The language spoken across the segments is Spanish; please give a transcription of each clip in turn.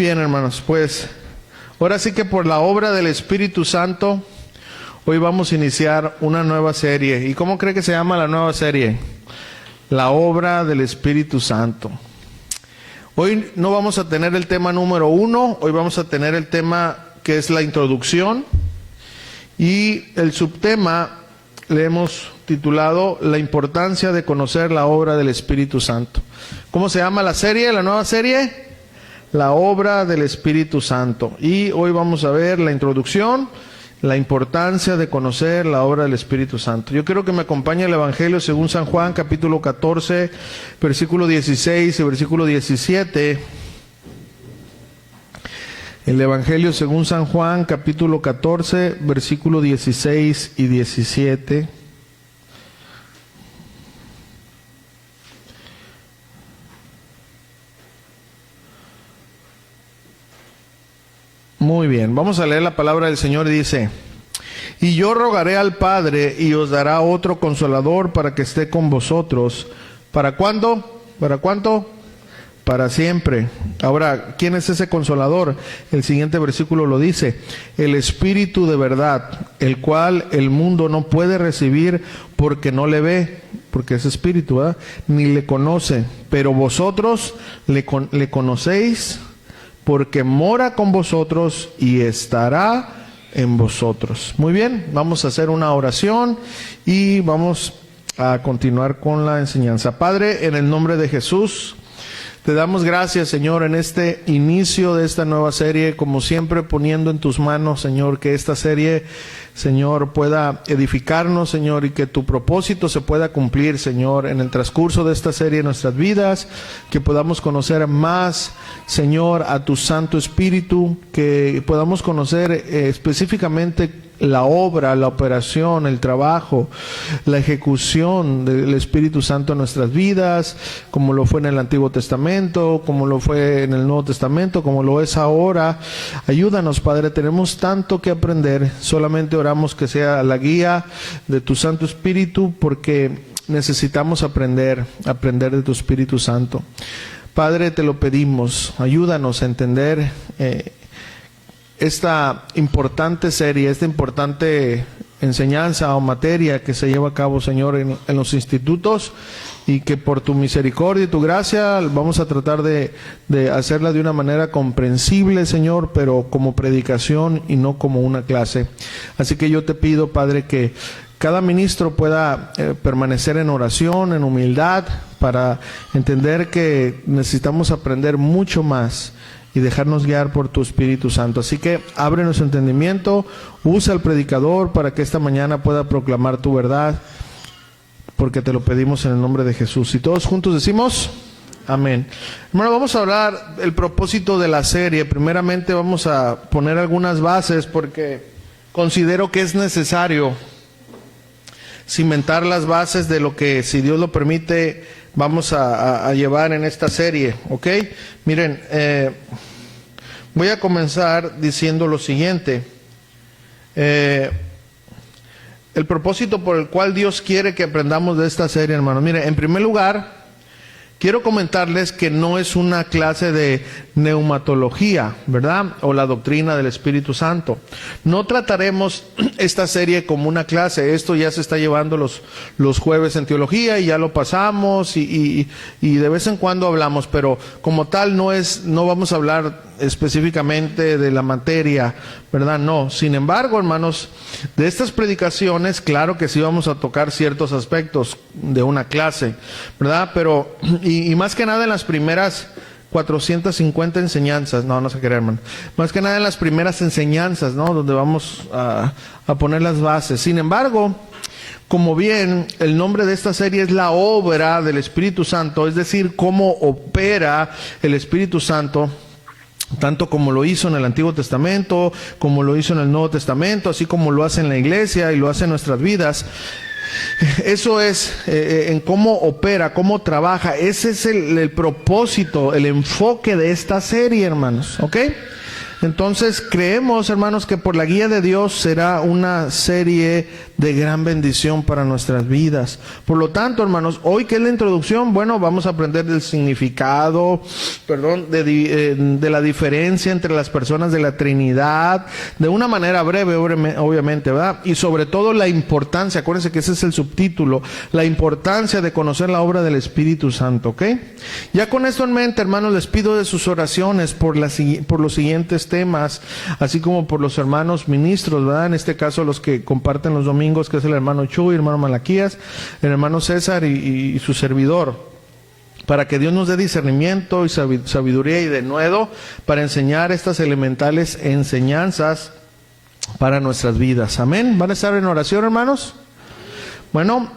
bien, hermanos, pues ahora sí que por la obra del Espíritu Santo, hoy vamos a iniciar una nueva serie. ¿Y cómo cree que se llama la nueva serie? La obra del Espíritu Santo. Hoy no vamos a tener el tema número 1, hoy vamos a tener el tema que es la introducción. Y el subtema le hemos titulado La importancia de conocer la obra del Espíritu Santo. ¿Cómo se llama la serie, la nueva serie? La obra del Espíritu Santo. Y hoy vamos a ver la introducción, la importancia de conocer la obra del Espíritu Santo. Yo quiero que me acompañe el Evangelio según San Juan, capítulo 14, versículo 16 y versículo 17. El Evangelio según San Juan, capítulo 14, versículo 16 y 17. Muy bien, vamos a leer la palabra del Señor. Dice: y yo rogaré al Padre y os dará otro consolador para que esté con vosotros. ¿Para cuándo? ¿Para cuánto? Para siempre. Ahora, ¿quién es ese consolador? El siguiente versículo lo dice: el Espíritu de verdad, el cual el mundo no puede recibir porque no le ve, porque es Espíritu, ¿verdad? Ni le conoce, pero vosotros le conocéis, porque mora con vosotros y estará en vosotros. Muy bien, vamos a hacer una oración y vamos a continuar con la enseñanza. Padre, en el nombre de Jesús, te damos gracias, Señor, en este inicio de esta nueva serie, como siempre poniendo en tus manos, Señor, que esta serie, Señor, pueda edificarnos, Señor, y que tu propósito se pueda cumplir, Señor, en el transcurso de esta serie en nuestras vidas, que podamos conocer más, Señor, a tu Santo Espíritu, que podamos conocer específicamente la obra, la operación, el trabajo, la ejecución del Espíritu Santo en nuestras vidas, como lo fue en el Antiguo Testamento, como lo fue en el Nuevo Testamento, como lo es ahora. Ayúdanos, Padre, tenemos tanto que aprender. Solamente oramos que sea la guía de tu Santo Espíritu, porque necesitamos aprender de tu Espíritu Santo. Padre, te lo pedimos, ayúdanos a entender esta importante serie, esta importante enseñanza o materia que se lleva a cabo, Señor, en los institutos, y que por tu misericordia y tu gracia vamos a tratar de hacerla de una manera comprensible, Señor, pero como predicación y no como una clase. Así que yo te pido, Padre, que cada ministro pueda permanecer en oración, en humildad, para entender que necesitamos aprender mucho más y dejarnos guiar por tu Espíritu Santo. Así que abre nuestro entendimiento, usa al predicador para que esta mañana pueda proclamar tu verdad, porque te lo pedimos en el nombre de Jesús. Y todos juntos decimos amén. Bueno, vamos a hablar del propósito de la serie. Primeramente vamos a poner algunas bases, porque considero que es necesario cimentar las bases de lo que, si Dios lo permite, vamos a llevar en esta serie, ¿ok? Miren, voy a comenzar diciendo lo siguiente. El propósito por el cual Dios quiere que aprendamos de esta serie, hermanos. Miren, en primer lugar, quiero comentarles que no es una clase de neumatología, ¿verdad? O la doctrina del Espíritu Santo. No trataremos esta serie como una clase. Esto ya se está llevando los jueves en teología y ya lo pasamos y de vez en cuando hablamos, pero como tal no vamos a hablar específicamente de la materia, ¿verdad? No. Sin embargo, hermanos, de estas predicaciones, claro que sí vamos a tocar ciertos aspectos de una clase, ¿verdad? Pero, y más que nada en las primeras 450 enseñanzas, no se crea, hermano, más que nada en las primeras enseñanzas, ¿no? Donde vamos a poner las bases. Sin embargo, como bien el nombre de esta serie es la obra del Espíritu Santo, es decir, cómo opera el Espíritu Santo, tanto como lo hizo en el Antiguo Testamento, como lo hizo en el Nuevo Testamento, así como lo hace en la iglesia y lo hace en nuestras vidas. Eso es en cómo opera, cómo trabaja. Ese es el propósito, el enfoque de esta serie, hermanos, ¿ok? Entonces creemos, hermanos, que por la guía de Dios será una serie de gran bendición para nuestras vidas. Por lo tanto, hermanos, hoy que es la introducción, bueno, vamos a aprender del significado, de la diferencia entre las personas de la Trinidad, de una manera breve, obviamente, ¿verdad? Y sobre todo la importancia, acuérdense que ese es el subtítulo, la importancia de conocer la obra del Espíritu Santo, ¿ok? Ya con esto en mente, hermanos, les pido de sus oraciones por los siguientes temas, así como por los hermanos ministros, ¿verdad? En este caso los que comparten los domingos, que es el hermano Chuy, el hermano Malaquías, el hermano César y su servidor, para que Dios nos dé discernimiento y sabiduría y denuedo para enseñar estas elementales enseñanzas para nuestras vidas. Amén. ¿Van a estar en oración, hermanos? Bueno,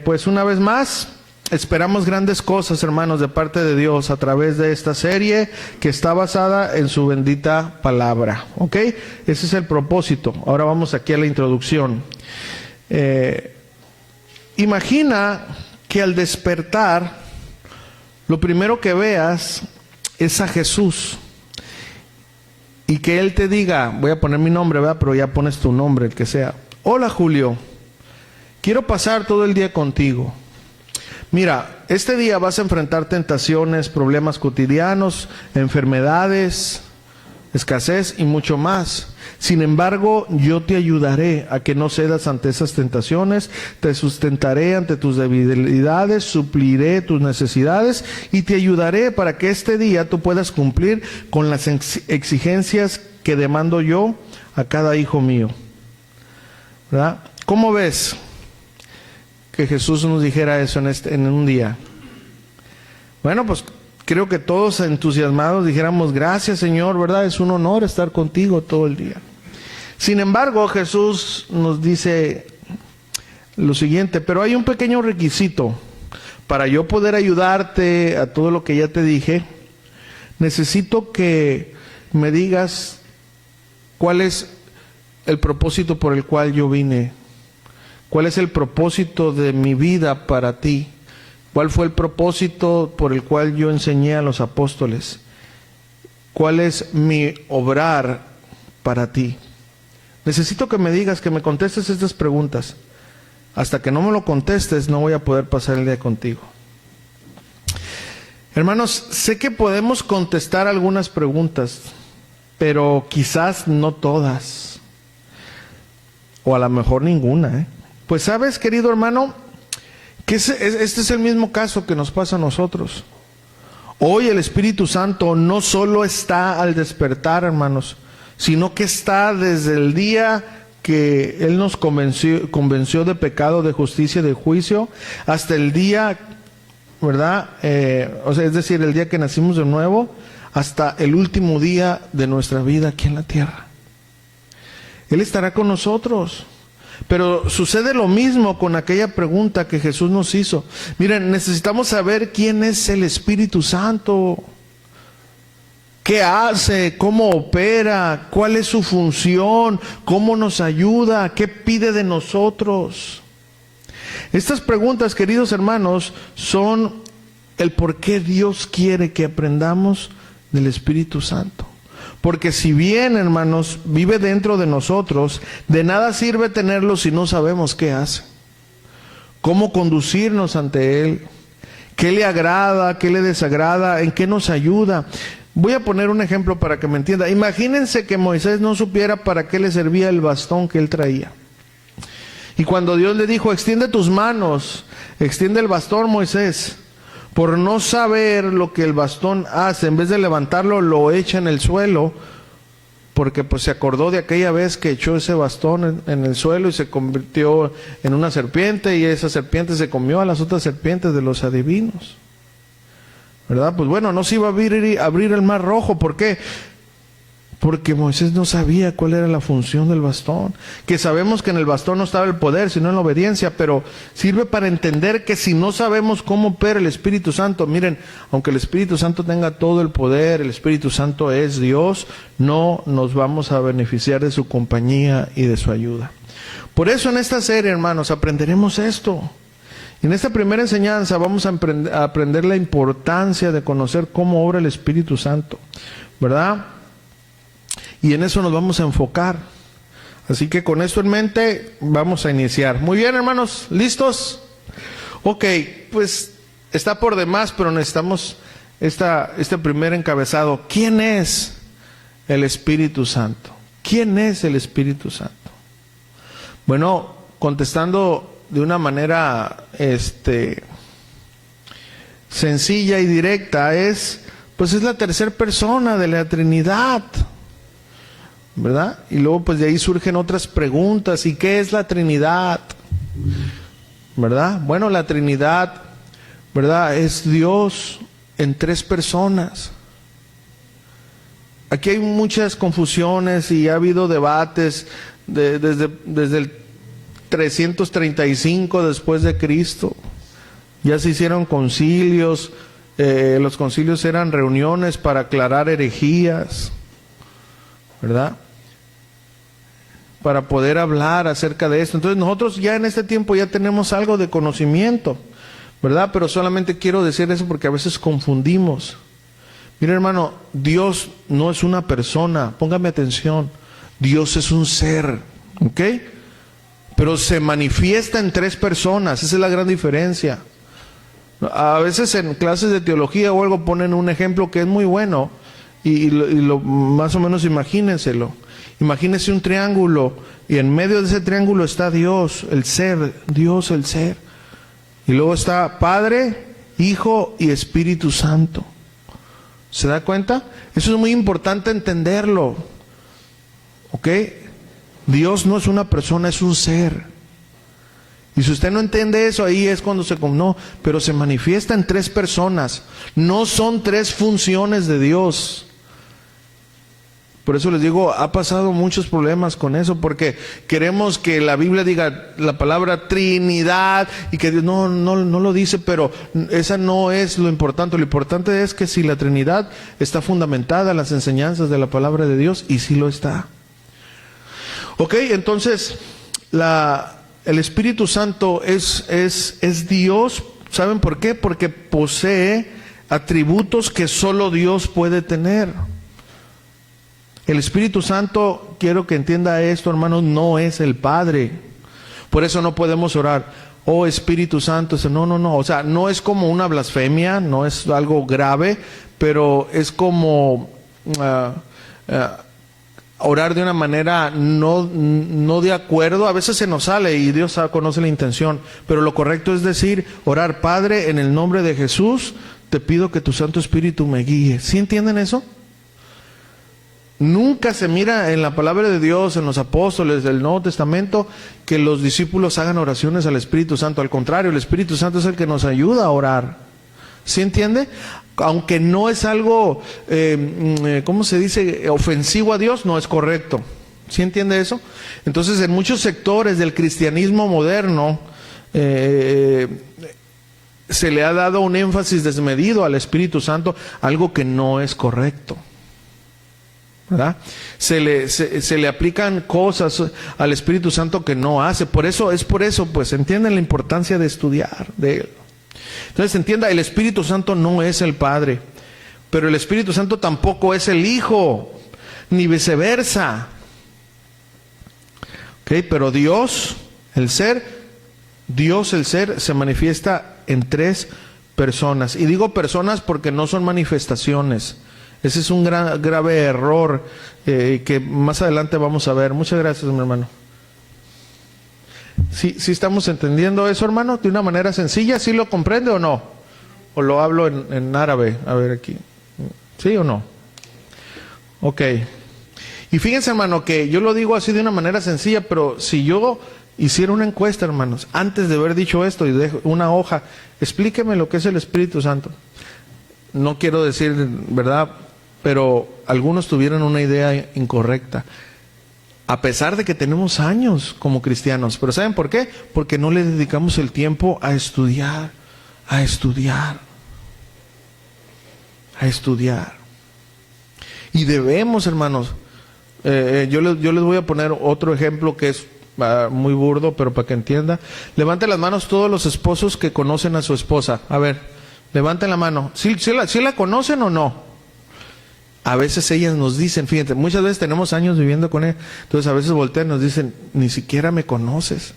pues una vez más, esperamos grandes cosas, hermanos, de parte de Dios a través de esta serie que está basada en su bendita palabra. ¿Ok? Ese es el propósito. Ahora vamos aquí a la introducción. Imagina que al despertar, lo primero que veas es a Jesús y que Él te diga, voy a poner mi nombre, ¿verdad? Pero ya pones tu nombre, el que sea. Hola, Julio, quiero pasar todo el día contigo. Mira, este día vas a enfrentar tentaciones, problemas cotidianos, enfermedades, escasez y mucho más. Sin embargo, yo te ayudaré a que no cedas ante esas tentaciones, te sustentaré ante tus debilidades, supliré tus necesidades y te ayudaré para que este día tú puedas cumplir con las exigencias que demando yo a cada hijo mío. ¿Verdad? ¿Cómo ves que Jesús nos dijera eso en un día? Bueno, pues creo que todos entusiasmados dijéramos, gracias Señor, ¿verdad? Es un honor estar contigo todo el día. Sin embargo, Jesús nos dice lo siguiente, pero hay un pequeño requisito. Para yo poder ayudarte a todo lo que ya te dije, necesito que me digas cuál es el propósito por el cual yo vine. ¿Cuál es el propósito de mi vida para ti? ¿Cuál fue el propósito por el cual yo enseñé a los apóstoles? ¿Cuál es mi obrar para ti? Necesito que me digas, que me contestes estas preguntas. Hasta que no me lo contestes, no voy a poder pasar el día contigo. Hermanos, sé que podemos contestar algunas preguntas, pero quizás no todas. O a lo mejor ninguna, Pues sabes, querido hermano, que este es el mismo caso que nos pasa a nosotros. Hoy el Espíritu Santo no solo está al despertar, hermanos, sino que está desde el día que Él nos convenció de pecado, de justicia y de juicio, hasta el día, ¿verdad? Es decir, el día que nacimos de nuevo, hasta el último día de nuestra vida aquí en la tierra. Él estará con nosotros. Pero sucede lo mismo con aquella pregunta que Jesús nos hizo. Miren, necesitamos saber quién es el Espíritu Santo. ¿Qué hace? ¿Cómo opera? ¿Cuál es su función? ¿Cómo nos ayuda? ¿Qué pide de nosotros? Estas preguntas, queridos hermanos, son el por qué Dios quiere que aprendamos del Espíritu Santo. Porque si bien, hermanos, vive dentro de nosotros, de nada sirve tenerlo si no sabemos qué hace. Cómo conducirnos ante Él. ¿Qué le agrada? ¿Qué le desagrada? ¿En qué nos ayuda? Voy a poner un ejemplo para que me entienda. Imagínense que Moisés no supiera para qué le servía el bastón que él traía. Y cuando Dios le dijo, extiende tus manos, extiende el bastón, Moisés, por no saber lo que el bastón hace, en vez de levantarlo, lo echa en el suelo, porque pues se acordó de aquella vez que echó ese bastón en el suelo y se convirtió en una serpiente, y esa serpiente se comió a las otras serpientes de los adivinos. ¿Verdad? Pues bueno, no se iba a abrir el mar rojo. ¿Por qué? Porque Moisés no sabía cuál era la función del bastón. Que sabemos que en el bastón no estaba el poder, sino en la obediencia, pero sirve para entender que si no sabemos cómo opera el Espíritu Santo, miren, aunque el Espíritu Santo tenga todo el poder, el Espíritu Santo es Dios, no nos vamos a beneficiar de su compañía y de su ayuda. Por eso en esta serie, hermanos, aprenderemos esto. En esta primera enseñanza vamos a aprender la importancia de conocer cómo obra el Espíritu Santo, ¿verdad? Y en eso nos vamos a enfocar. Así que con esto en mente vamos a iniciar. Muy bien, hermanos, ¿listos? Ok, pues está por demás, pero necesitamos este primer encabezado. ¿Quién es el Espíritu Santo? ¿Quién es el Espíritu Santo? Bueno, contestando de una manera sencilla y directa, es la tercera persona de la Trinidad, ¿verdad? Y luego pues de ahí surgen otras preguntas. ¿Y qué es la Trinidad? ¿Verdad? Bueno, la Trinidad, ¿verdad?, es Dios en tres personas. Aquí hay muchas confusiones y ha habido debates desde el 335 después de Cristo. Ya se hicieron concilios. Los concilios eran reuniones para aclarar herejías, ¿verdad?, para poder hablar acerca de esto. Entonces nosotros ya en este tiempo ya tenemos algo de conocimiento, ¿verdad? Pero solamente quiero decir eso porque a veces confundimos. Mira, hermano, Dios no es una persona, póngame atención. Dios es un ser, ¿ok? Pero se manifiesta en tres personas, esa es la gran diferencia. A veces en clases de teología o algo ponen un ejemplo que es muy bueno y más o menos imagínenselo. Imagínense un triángulo y en medio de ese triángulo está Dios, el ser, Dios el ser. Y luego está Padre, Hijo y Espíritu Santo. ¿Se da cuenta? Eso es muy importante entenderlo. ¿Ok? Dios no es una persona, es un ser. Y si usted no entiende eso, ahí es cuando no, pero se manifiesta en tres personas. No son tres funciones de Dios. Por eso les digo, ha pasado muchos problemas con eso, porque queremos que la Biblia diga la palabra Trinidad, y que Dios no lo dice, pero esa no es lo importante. Lo importante es que si la Trinidad está fundamentada en las enseñanzas de la palabra de Dios, y sí lo está. Ok, entonces, el Espíritu Santo es Dios. ¿Saben por qué? Porque posee atributos que solo Dios puede tener. El Espíritu Santo, quiero que entienda esto, hermanos, no es el Padre. Por eso no podemos orar, oh Espíritu Santo. No. O sea, no es como una blasfemia, no es algo grave, pero es como orar de una manera no de acuerdo. A veces se nos sale y Dios conoce la intención, pero lo correcto es decir, orar: Padre, en el nombre de Jesús, te pido que tu Santo Espíritu me guíe. ¿Sí entienden eso? Nunca se mira en la palabra de Dios, en los apóstoles del Nuevo Testamento, que los discípulos hagan oraciones al Espíritu Santo. Al contrario, el Espíritu Santo es el que nos ayuda a orar. ¿Sí entiende? Aunque no es algo, ¿cómo se dice?, ofensivo a Dios, no es correcto. ¿Sí entiende eso? Entonces, en muchos sectores del cristianismo moderno, se le ha dado un énfasis desmedido al Espíritu Santo, algo que no es correcto, ¿verdad? Se le aplican cosas al Espíritu Santo que no hace. Por eso, pues, entienden la importancia de estudiar de Él. Entonces, entienda, el Espíritu Santo no es el Padre, pero el Espíritu Santo tampoco es el Hijo, ni viceversa. ¿Ok? Pero Dios, el ser, se manifiesta en tres personas. Y digo personas porque no son manifestaciones. Ese es un grave error que más adelante vamos a ver. Muchas gracias, mi hermano. ¿Sí estamos entendiendo eso, hermano? De una manera sencilla. ¿Sí lo comprende o no? ¿O lo hablo en árabe? A ver aquí. ¿Sí o no? Ok. Y fíjense, hermano, que yo lo digo así de una manera sencilla, pero si yo hiciera una encuesta, hermanos, antes de haber dicho esto y dejo una hoja, explíqueme lo que es el Espíritu Santo. No quiero decir, ¿verdad?, pero algunos tuvieron una idea incorrecta, a pesar de que tenemos años como cristianos. Pero ¿saben por qué? Porque no le dedicamos el tiempo a estudiar. Y debemos, hermanos, yo les voy a poner otro ejemplo que es muy burdo, pero para que entienda. Levanten las manos todos los esposos que conocen a su esposa. A ver, levanten la mano. ¿Sí la conocen o no? a veces ellas nos dicen, fíjate, muchas veces tenemos años viviendo con él, entonces a veces voltean y nos dicen, ni siquiera me conoces.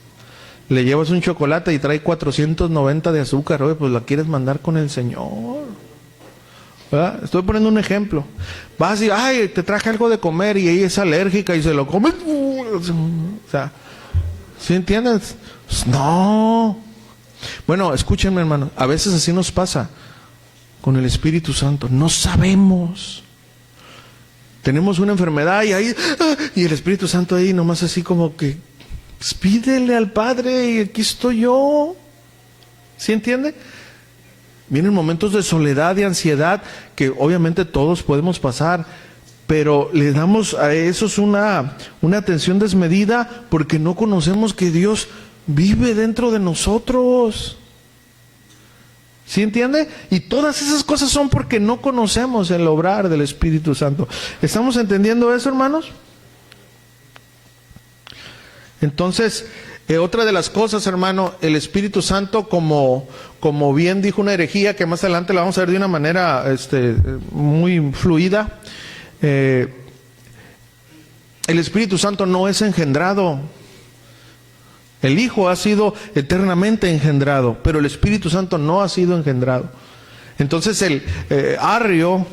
Le llevas un chocolate y trae 490 de azúcar, oye, pues la quieres mandar con el Señor. ¿Verdad? Estoy poniendo un ejemplo. Vas y, ay, te traje algo de comer y ella es alérgica y se lo come. O sea, ¿sí entiendes? Pues no. Bueno, escúchenme, hermano, a veces así nos pasa con el Espíritu Santo. No sabemos. Tenemos una enfermedad y ahí, y el Espíritu Santo ahí nomás así como que, pues pídele al Padre y aquí estoy yo. ¿Sí entiende? Vienen momentos de soledad, de ansiedad, que obviamente todos podemos pasar, pero le damos a esos una atención desmedida porque no conocemos que Dios vive dentro de nosotros. ¿Sí entiende? Y todas esas cosas son porque no conocemos el obrar del Espíritu Santo. ¿Estamos entendiendo eso, hermanos? Entonces, otra de las cosas, hermano, el Espíritu Santo, como bien dijo una herejía, que más adelante la vamos a ver de una manera muy fluida, el Espíritu Santo no es engendrado. El Hijo ha sido eternamente engendrado, pero el Espíritu Santo no ha sido engendrado. Entonces el Arrio,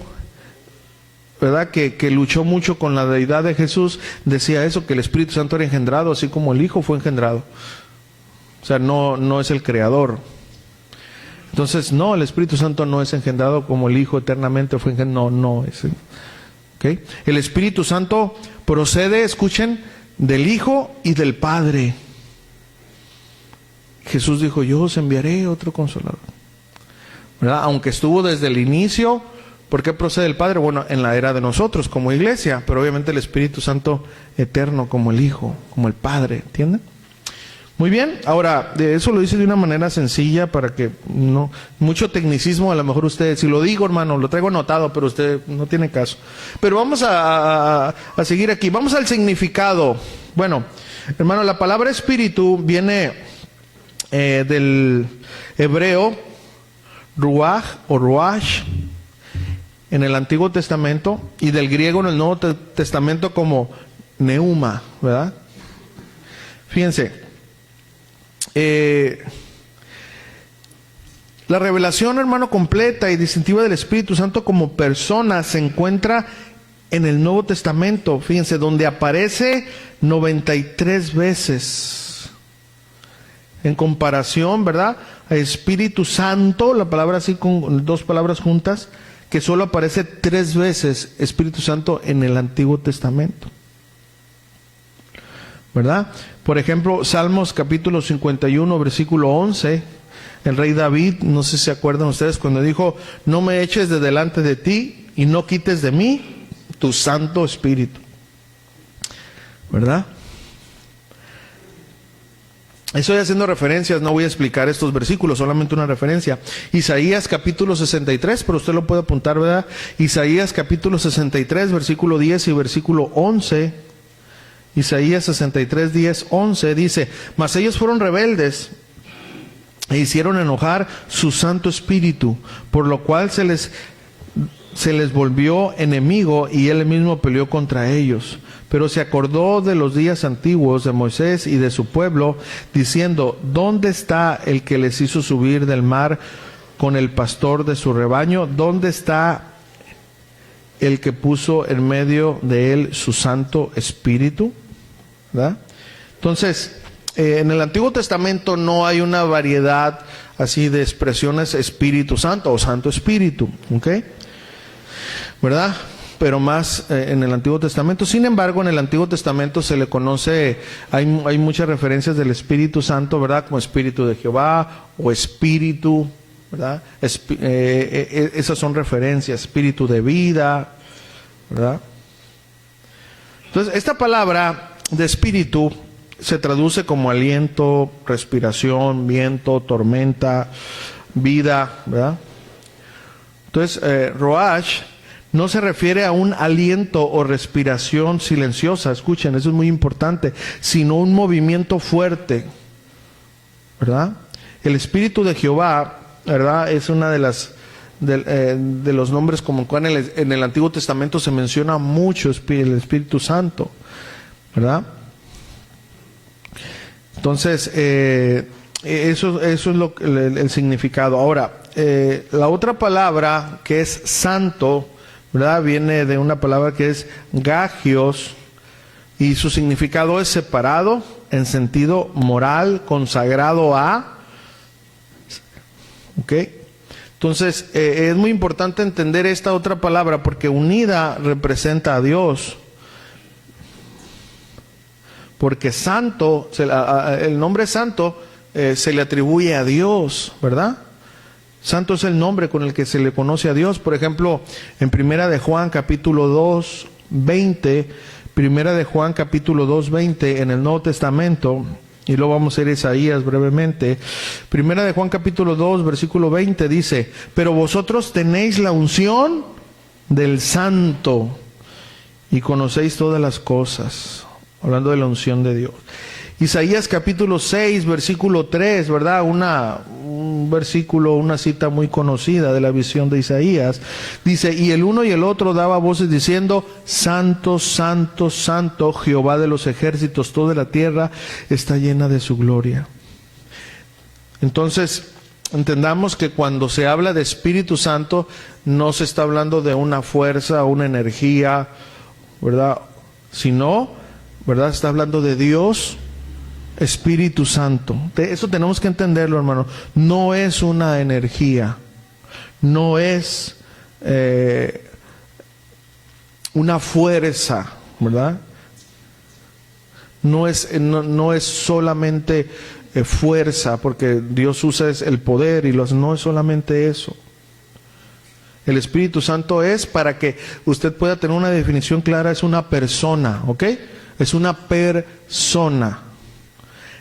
¿verdad?, que luchó mucho con la deidad de Jesús, decía eso, que el Espíritu Santo era engendrado, así como el Hijo fue engendrado. O sea, no es el Creador. Entonces, no, el Espíritu Santo no es engendrado como el Hijo eternamente fue engendrado. No es. ¿Okay? El Espíritu Santo procede, escuchen, del Hijo y del Padre. Jesús dijo, yo os enviaré otro Consolador. ¿Verdad? Aunque estuvo desde el inicio. ¿Por qué procede el Padre? Bueno, en la era de nosotros como iglesia, pero obviamente el Espíritu Santo eterno como el Hijo, como el Padre, ¿entienden? Muy bien, ahora, eso lo dice de una manera sencilla para que no, mucho tecnicismo, a lo mejor usted, si lo digo, hermano, lo traigo anotado, pero usted no tiene caso. Pero vamos a seguir aquí, vamos al significado. Bueno, hermano, la palabra espíritu viene del hebreo ruach o ruach en el Antiguo Testamento, y del griego en el Nuevo Testamento como neuma, ¿verdad? Fíjense, la revelación, hermano, completa y distintiva del Espíritu Santo como persona se encuentra en el Nuevo Testamento, fíjense, donde aparece 93 veces. En comparación, ¿verdad?, a Espíritu Santo, la palabra así con dos palabras juntas, que solo aparece 3 veces Espíritu Santo en el Antiguo Testamento, ¿verdad? Por ejemplo, Salmos capítulo 51, versículo 11, el rey David, no sé si se acuerdan ustedes, cuando dijo, no me eches de delante de ti y no quites de mí tu Santo Espíritu, ¿verdad? Estoy haciendo referencias, no voy a explicar estos versículos, solamente una referencia. Isaías capítulo 63, pero usted lo puede apuntar, ¿verdad? Isaías capítulo 63, versículo 10 y versículo 11. Isaías 63, 10, 11 dice, mas ellos fueron rebeldes e hicieron enojar su Santo Espíritu, por lo cual se les volvió enemigo y él mismo peleó contra ellos. Pero se acordó de los días antiguos de Moisés y de su pueblo, diciendo, ¿dónde está el que les hizo subir del mar con el pastor de su rebaño? ¿Dónde está el que puso en medio de él su Santo Espíritu? ¿Verdad? Entonces, en el Antiguo Testamento no hay una variedad así de expresiones Espíritu Santo o Santo Espíritu, ¿ok? ¿Verdad? Pero más en el Antiguo Testamento. Sin embargo, en el Antiguo Testamento se le conoce, hay muchas referencias del Espíritu Santo, ¿verdad? Como Espíritu de Jehová o Espíritu, ¿verdad? Esas son referencias, Espíritu de vida, ¿verdad? Entonces, esta palabra de Espíritu se traduce como aliento, respiración, viento, tormenta, vida, ¿verdad? Entonces, Roach no se refiere a un aliento o respiración silenciosa, escuchen, eso es muy importante, sino un movimiento fuerte, ¿verdad? El Espíritu de Jehová, ¿verdad?, es una de las de los nombres, como en el Antiguo Testamento se menciona mucho el Espíritu Santo, ¿verdad? Entonces, eso es el significado. Ahora, la otra palabra que es santo, ¿verdad? Viene de una palabra que es gagios, y su significado es separado en sentido moral, consagrado a. ¿Ok? Entonces, es muy importante entender esta otra palabra porque unida representa a Dios. Porque santo, el nombre santo se le atribuye a Dios, ¿verdad? Santo es el nombre con el que se le conoce a Dios. Por ejemplo, en Primera de Juan capítulo 2, 20, Primera de Juan capítulo 2, 20 en el Nuevo Testamento, y luego vamos a ir a Isaías brevemente. Primera de Juan capítulo 2, versículo 20 dice: pero vosotros tenéis la unción del Santo y conocéis todas las cosas. Hablando de la unción de Dios. Isaías capítulo 6, versículo 3, ¿verdad? Un versículo, una cita muy conocida de la visión de Isaías. Dice: y el uno y el otro daba voces diciendo: Santo, Santo, Santo, Jehová de los ejércitos, toda la tierra está llena de su gloria. Entonces, entendamos que cuando se habla de Espíritu Santo, no se está hablando de una fuerza, una energía, ¿verdad? Sino, ¿verdad? Está hablando de Dios, Espíritu Santo. Eso tenemos que entenderlo, hermano. No es una energía, no es una fuerza, ¿verdad? No es solamente fuerza, porque Dios usa el poder y no es solamente eso. El Espíritu Santo es, para que usted pueda tener una definición clara, es una persona, ¿ok? Es una persona.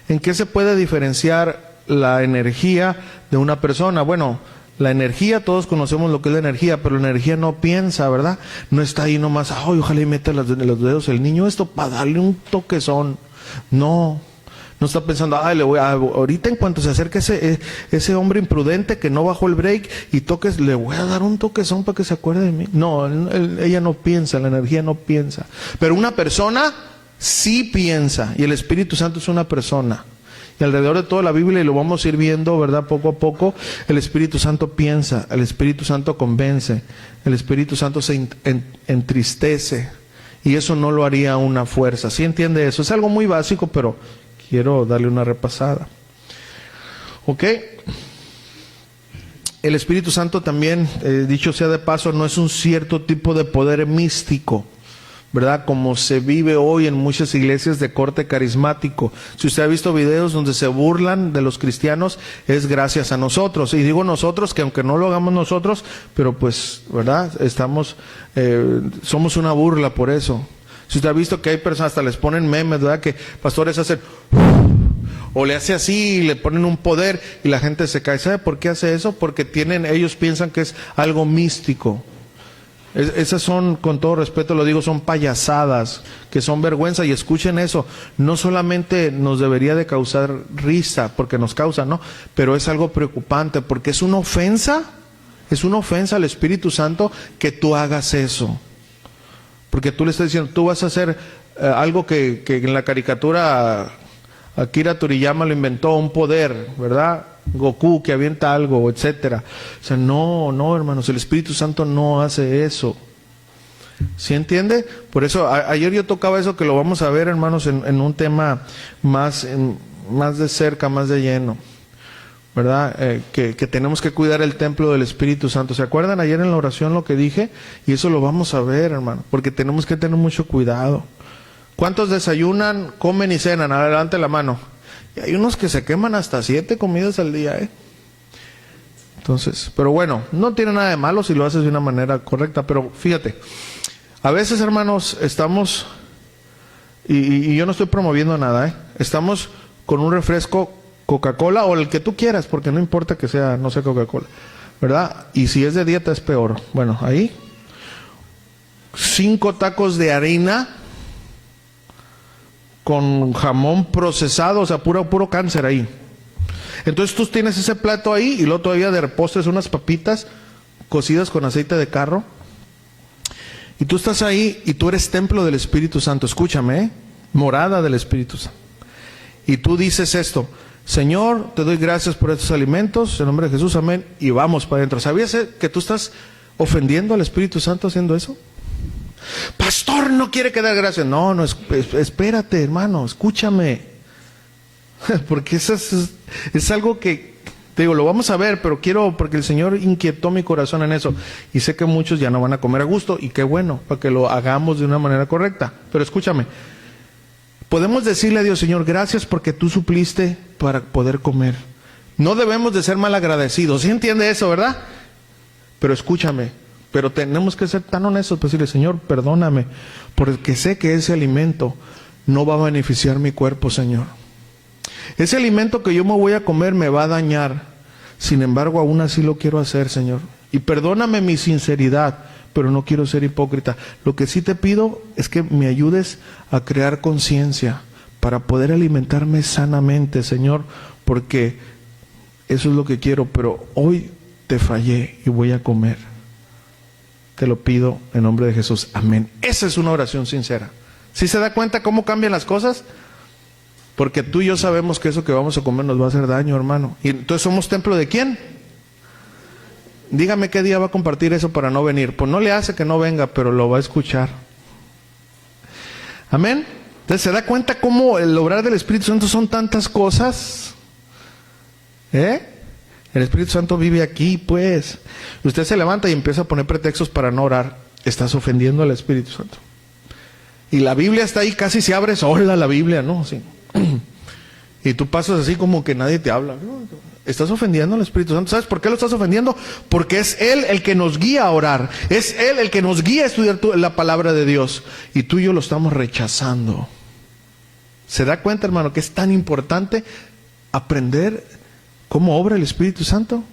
¿En qué se puede diferenciar la energía de una persona? Bueno, la energía, todos conocemos lo que es la energía, pero la energía no piensa, ¿verdad? No está ahí nomás, ay, ojalá y meta los dedos el niño esto para darle un toquezón. No está pensando, ay, ahorita en cuanto se acerque ese hombre imprudente que no bajó el break y toques, le voy a dar un toquezón para que se acuerde de mí. No, ella no piensa, la energía no piensa. Pero una persona sí piensa, y el Espíritu Santo es una persona. Y alrededor de toda la Biblia, y lo vamos a ir viendo, ¿verdad? Poco a poco, el Espíritu Santo piensa, el Espíritu Santo convence, el Espíritu Santo se entristece, y eso no lo haría una fuerza. ¿Sí entiende eso? Es algo muy básico, pero quiero darle una repasada. ¿Ok? El Espíritu Santo también, dicho sea de paso, no es un cierto tipo de poder místico, ¿verdad? Como se vive hoy en muchas iglesias de corte carismático. Si usted ha visto videos donde se burlan de los cristianos, es gracias a nosotros. Y digo nosotros, que aunque no lo hagamos nosotros, pero pues, ¿verdad? Somos una burla por eso. Si usted ha visto que hay personas, hasta les ponen memes, ¿verdad? Que pastores hacen, o le hace así, y le ponen un poder, y la gente se cae. ¿Sabe por qué hace eso? Porque ellos piensan que es algo místico. Esas son, con todo respeto lo digo, son payasadas, que son vergüenza. Y escuchen eso, no solamente nos debería de causar risa, porque nos causa, ¿no? Pero es algo preocupante, porque es una ofensa al Espíritu Santo que tú hagas eso. Porque tú le estás diciendo, tú vas a hacer algo que en la caricatura Akira Toriyama lo inventó, un poder, ¿verdad? Goku que avienta algo, etcétera. O sea, no, hermanos, el Espíritu Santo no hace eso. ¿Sí entiende? Por eso, ayer yo tocaba eso, que lo vamos a ver, hermanos, en un tema más de cerca, más de lleno, ¿verdad? Que tenemos que cuidar el templo del Espíritu Santo. ¿Se acuerdan ayer en la oración lo que dije? Y eso lo vamos a ver, hermano, porque tenemos que tener mucho cuidado. ¿Cuántos desayunan, comen y cenan? Adelante la mano. Y hay unos que se queman hasta 7 comidas al día, ¿eh? Entonces, pero bueno, no tiene nada de malo si lo haces de una manera correcta, pero fíjate, a veces, hermanos, estamos, y yo no estoy promoviendo nada, ¿eh? Estamos con un refresco Coca-Cola o el que tú quieras, porque no importa que sea, no sé, Coca-Cola, ¿verdad? Y si es de dieta es peor. Bueno, ahí 5 tacos de harina con jamón procesado, o sea, puro cáncer ahí. Entonces tú tienes ese plato ahí y luego todavía de postres unas papitas cocidas con aceite de carro. Y tú estás ahí y tú eres templo del Espíritu Santo. Escúchame, morada del Espíritu Santo. Y tú dices esto: Señor, te doy gracias por estos alimentos, en nombre de Jesús, amén. Y vamos para adentro. ¿Sabías que tú estás ofendiendo al Espíritu Santo haciendo eso? Pastor, no quiere que dar gracias. No, espérate, hermano, escúchame. Porque eso es algo que, te digo, lo vamos a ver, pero porque el Señor inquietó mi corazón en eso. Y sé que muchos ya no van a comer a gusto, y qué bueno, para que lo hagamos de una manera correcta. Pero escúchame, podemos decirle a Dios: Señor, gracias porque tú supliste para poder comer. No debemos de ser mal agradecidos. ¿Sí entiende eso, verdad? Pero escúchame, pero tenemos que ser tan honestos para decirle: Señor, perdóname, porque sé que ese alimento no va a beneficiar mi cuerpo, Señor. Ese alimento que yo me voy a comer me va a dañar. Sin embargo, aún así lo quiero hacer, Señor. Y perdóname mi sinceridad, pero no quiero ser hipócrita. Lo que sí te pido es que me ayudes a crear conciencia para poder alimentarme sanamente, Señor, porque eso es lo que quiero, pero hoy te fallé y voy a comer. Te lo pido en nombre de Jesús, amén. Esa es una oración sincera. ¿Sí se da cuenta cómo cambian las cosas? Porque tú y yo sabemos que eso que vamos a comer nos va a hacer daño, hermano. Y entonces, ¿somos templo de quién? Dígame qué día va a compartir eso para no venir. Pues no le hace que no venga, pero lo va a escuchar. Amén. Entonces, ¿se da cuenta cómo el obrar del Espíritu Santo son tantas cosas? El Espíritu Santo vive aquí, pues. Usted se levanta y empieza a poner pretextos para no orar. Estás ofendiendo al Espíritu Santo. Y la Biblia está ahí, casi se abre sola la Biblia, ¿no? Sí. Y tú pasas así como que nadie te habla. Estás ofendiendo al Espíritu Santo. ¿Sabes por qué lo estás ofendiendo? Porque es Él el que nos guía a orar. Es Él el que nos guía a estudiar la palabra de Dios. Y tú y yo lo estamos rechazando. ¿Se da cuenta, hermano, que es tan importante aprender cómo obra el Espíritu Santo?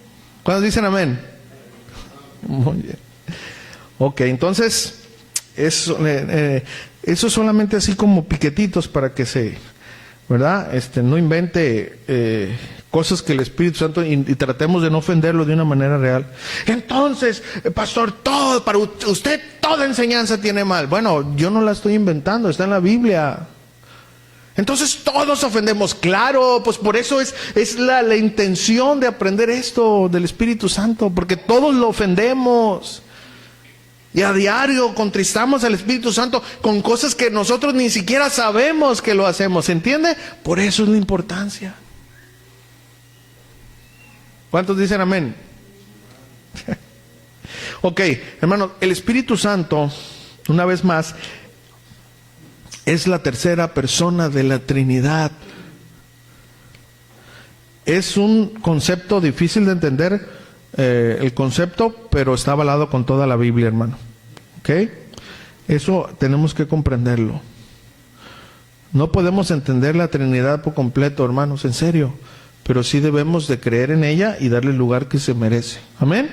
¿Cuántos dicen amén? Muy bien. Ok, entonces, eso solamente así como piquetitos para que ¿verdad? No invente cosas que el Espíritu Santo y tratemos de no ofenderlo de una manera real. Entonces, pastor, para usted toda enseñanza tiene mal. Bueno, yo no la estoy inventando, está en la Biblia. Entonces todos ofendemos. Claro, pues por eso es la intención de aprender esto del Espíritu Santo, porque todos lo ofendemos. Y a diario contristamos al Espíritu Santo con cosas que nosotros ni siquiera sabemos que lo hacemos. ¿Se entiende? Por eso es la importancia. ¿Cuántos dicen amén? Ok, hermano, el Espíritu Santo, una vez más, es la tercera persona de la Trinidad. Es un concepto difícil de entender, el concepto, pero está avalado con toda la Biblia, hermano. ¿Ok? Eso tenemos que comprenderlo. No podemos entender la Trinidad por completo, hermanos, en serio, pero sí debemos de creer en ella y darle el lugar que se merece. ¿Amén?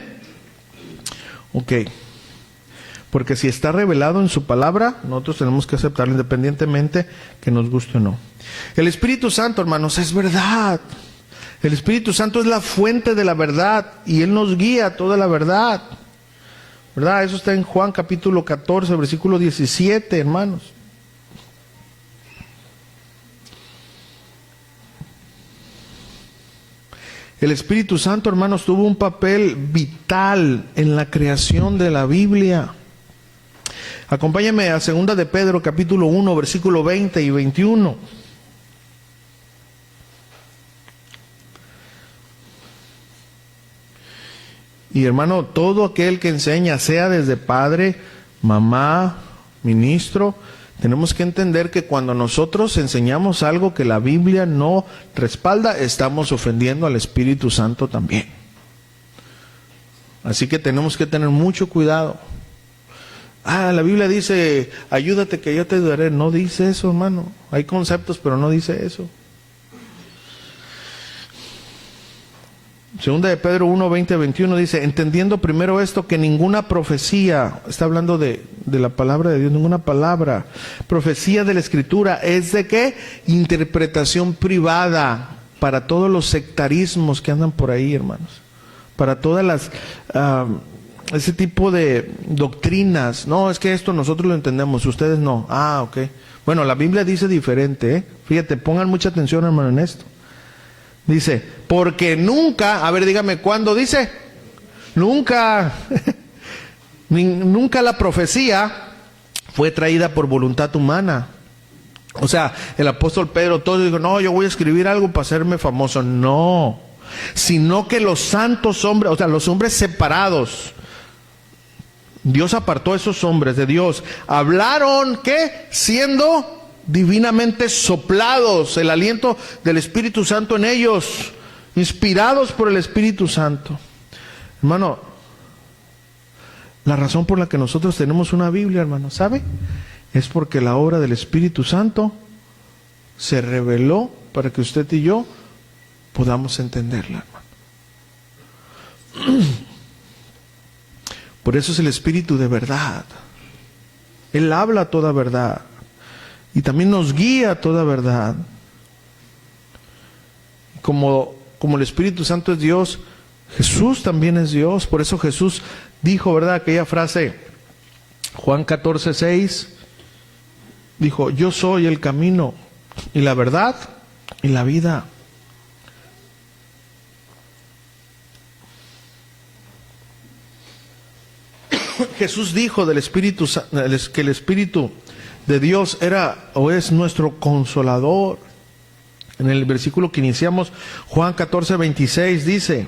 Ok. Porque si está revelado en su palabra, nosotros tenemos que aceptarlo independientemente que nos guste o no. El Espíritu Santo, hermanos, es verdad. El Espíritu Santo es la fuente de la verdad y Él nos guía a toda la verdad. ¿Verdad? Eso está en Juan capítulo 14, versículo 17, hermanos. El Espíritu Santo, hermanos, tuvo un papel vital en la creación de la Biblia. Acompáñame a 2 de Pedro capítulo 1, versículo 20 y 21. Y hermano, todo aquel que enseña, sea desde padre, mamá, ministro, tenemos que entender que cuando nosotros enseñamos algo que la Biblia no respalda, estamos ofendiendo al Espíritu Santo también. Así que tenemos que tener mucho cuidado. La Biblia dice, ayúdate que yo te ayudaré. No dice eso, hermano. Hay conceptos, pero no dice eso. 2 de Pedro 1, 20 a 21 dice, entendiendo primero esto, que ninguna profecía, está hablando de la palabra de Dios, ninguna palabra, profecía de la Escritura, es de ¿qué? Interpretación privada para todos los sectarismos que andan por ahí, hermanos. Para todas las ese tipo de doctrinas. No, es que esto nosotros lo entendemos, ustedes no. Ah, ok. Bueno, la Biblia dice diferente, ¿eh? Fíjate, pongan mucha atención, hermano, en esto. Dice, porque nunca, a ver, dígame, ¿cuándo dice? Nunca, nunca la profecía fue traída por voluntad humana. O sea, el apóstol Pedro todo dijo, no, yo voy a escribir algo para hacerme famoso. No, sino que los santos hombres, o sea, los hombres separados, Dios apartó a esos hombres de Dios, hablaron, ¿qué? Siendo divinamente soplados, el aliento del Espíritu Santo en ellos, inspirados por el Espíritu Santo. Hermano, la razón por la que nosotros tenemos una Biblia, hermano, ¿sabe? Es porque la obra del Espíritu Santo se reveló para que usted y yo podamos entenderla, hermano. Por eso es el Espíritu de verdad. Él habla toda verdad. Y también nos guía a toda verdad. Como el Espíritu Santo es Dios, Jesús también es Dios. Por eso Jesús dijo, ¿verdad? Aquella frase, Juan 14:6, dijo, yo soy el camino y la verdad y la vida. Jesús dijo del Espíritu que el Espíritu de Dios era o es nuestro consolador. En el versículo que iniciamos, Juan 14:26 dice,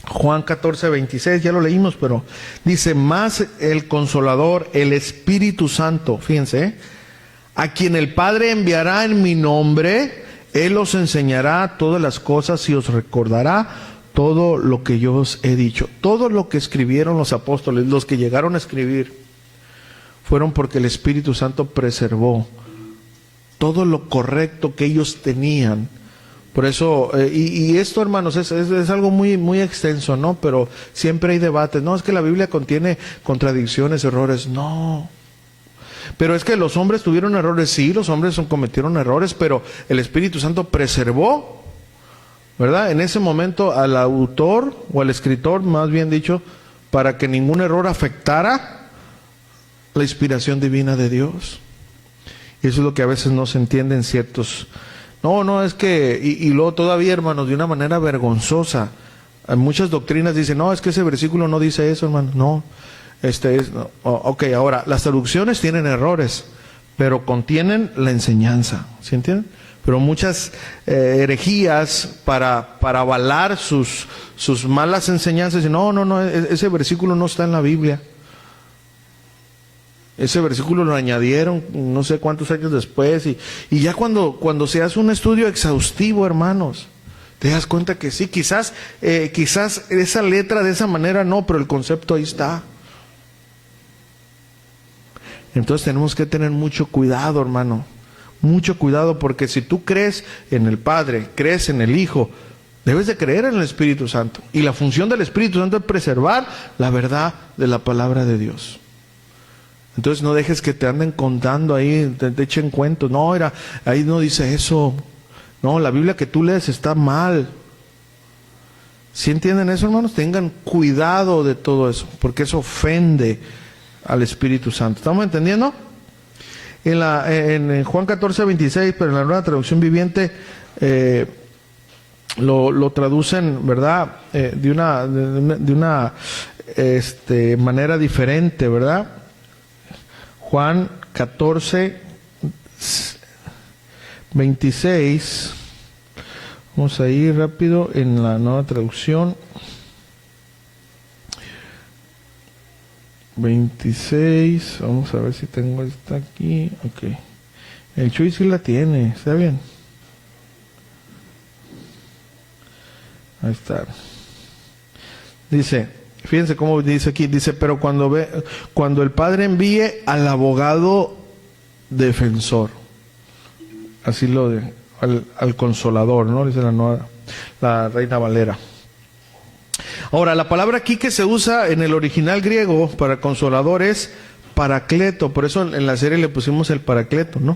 Juan 14:26, ya lo leímos, pero dice, más el consolador, el Espíritu Santo, fíjense, a quien el Padre enviará en mi nombre, Él os enseñará todas las cosas y os recordará todo lo que yo os he dicho. Todo lo que escribieron los apóstoles, los que llegaron a escribir, fueron porque el Espíritu Santo preservó todo lo correcto que ellos tenían. Por eso, y esto, hermanos, es algo muy, muy extenso, ¿no? Pero siempre hay debates. No, es que la Biblia contiene contradicciones, errores. No. Pero es que los hombres tuvieron errores. Sí, los hombres cometieron errores, pero el Espíritu Santo preservó, ¿verdad? En ese momento al autor, o al escritor, más bien dicho, para que ningún error afectara la inspiración divina de Dios. Y eso es lo que a veces no se entiende en ciertos... No, es que... Y luego todavía, hermanos, de una manera vergonzosa, muchas doctrinas dicen, no, es que ese versículo no dice eso, hermano. No, no. Ok, ahora, las traducciones tienen errores, pero contienen la enseñanza, ¿sí entienden? Pero muchas herejías para avalar sus malas enseñanzas, dicen, no, ese versículo no está en la Biblia. Ese versículo lo añadieron no sé cuántos años después, y ya cuando se hace un estudio exhaustivo, hermanos, te das cuenta que sí, quizás esa letra de esa manera no, pero el concepto ahí está. Entonces tenemos que tener mucho cuidado, hermano, mucho cuidado, porque si tú crees en el Padre, crees en el Hijo, debes de creer en el Espíritu Santo, y la función del Espíritu Santo es preservar la verdad de la palabra de Dios. Entonces no dejes que te anden contando ahí, te echen cuentos. No, ahí no dice eso. No, la Biblia que tú lees está mal. ¿Sí entienden eso, hermanos? Tengan cuidado de todo eso, porque eso ofende al Espíritu Santo. ¿Estamos entendiendo? En Juan 14:26, pero en la Nueva Traducción Viviente lo traducen, ¿verdad? De una manera diferente, ¿verdad? Juan 14:26. Vamos a ir rápido en la Nueva Traducción. 26. Vamos a ver si tengo esta aquí. Ok. El Chuy sí la tiene. ¿Está bien? Ahí está. Dice... Fíjense cómo dice aquí, dice, pero cuando el Padre envíe al abogado defensor, así al consolador, ¿no? Dice la Reina Valera. Ahora, la palabra aquí que se usa en el original griego para consolador es paracleto, por eso en la serie le pusimos el paracleto, ¿no?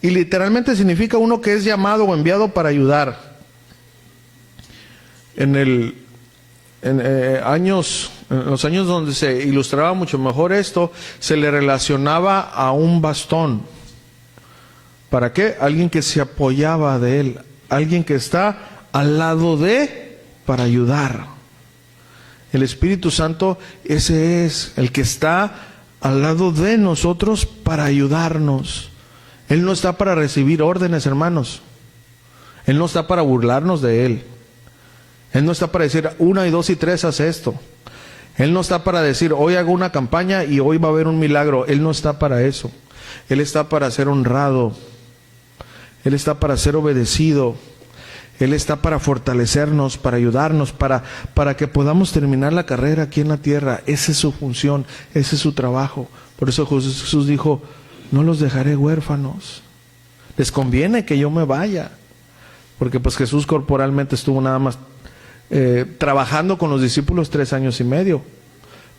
Y literalmente significa uno que es llamado o enviado para ayudar. En años En los años donde se ilustraba mucho mejor esto, se le relacionaba a un bastón. ¿Para qué? Alguien que se apoyaba de él, alguien que está al lado de, para ayudar. El Espíritu Santo, ese es el que está al lado de nosotros para ayudarnos. Él no está para recibir órdenes, hermanos. Él no está para burlarnos de Él. Él no está para decir 1 y 2 y 3 haz esto. Él no está para decir hoy hago una campaña y hoy va a haber un milagro. Él no está para eso. Él está para ser honrado. Él está para ser obedecido. Él está para fortalecernos, para ayudarnos, para que podamos terminar la carrera aquí en la tierra. Esa es su función, ese es su trabajo. Por eso Jesús dijo, no los dejaré huérfanos. Les conviene que yo me vaya. Porque pues Jesús corporalmente estuvo nada más trabajando con los discípulos 3 años y medio.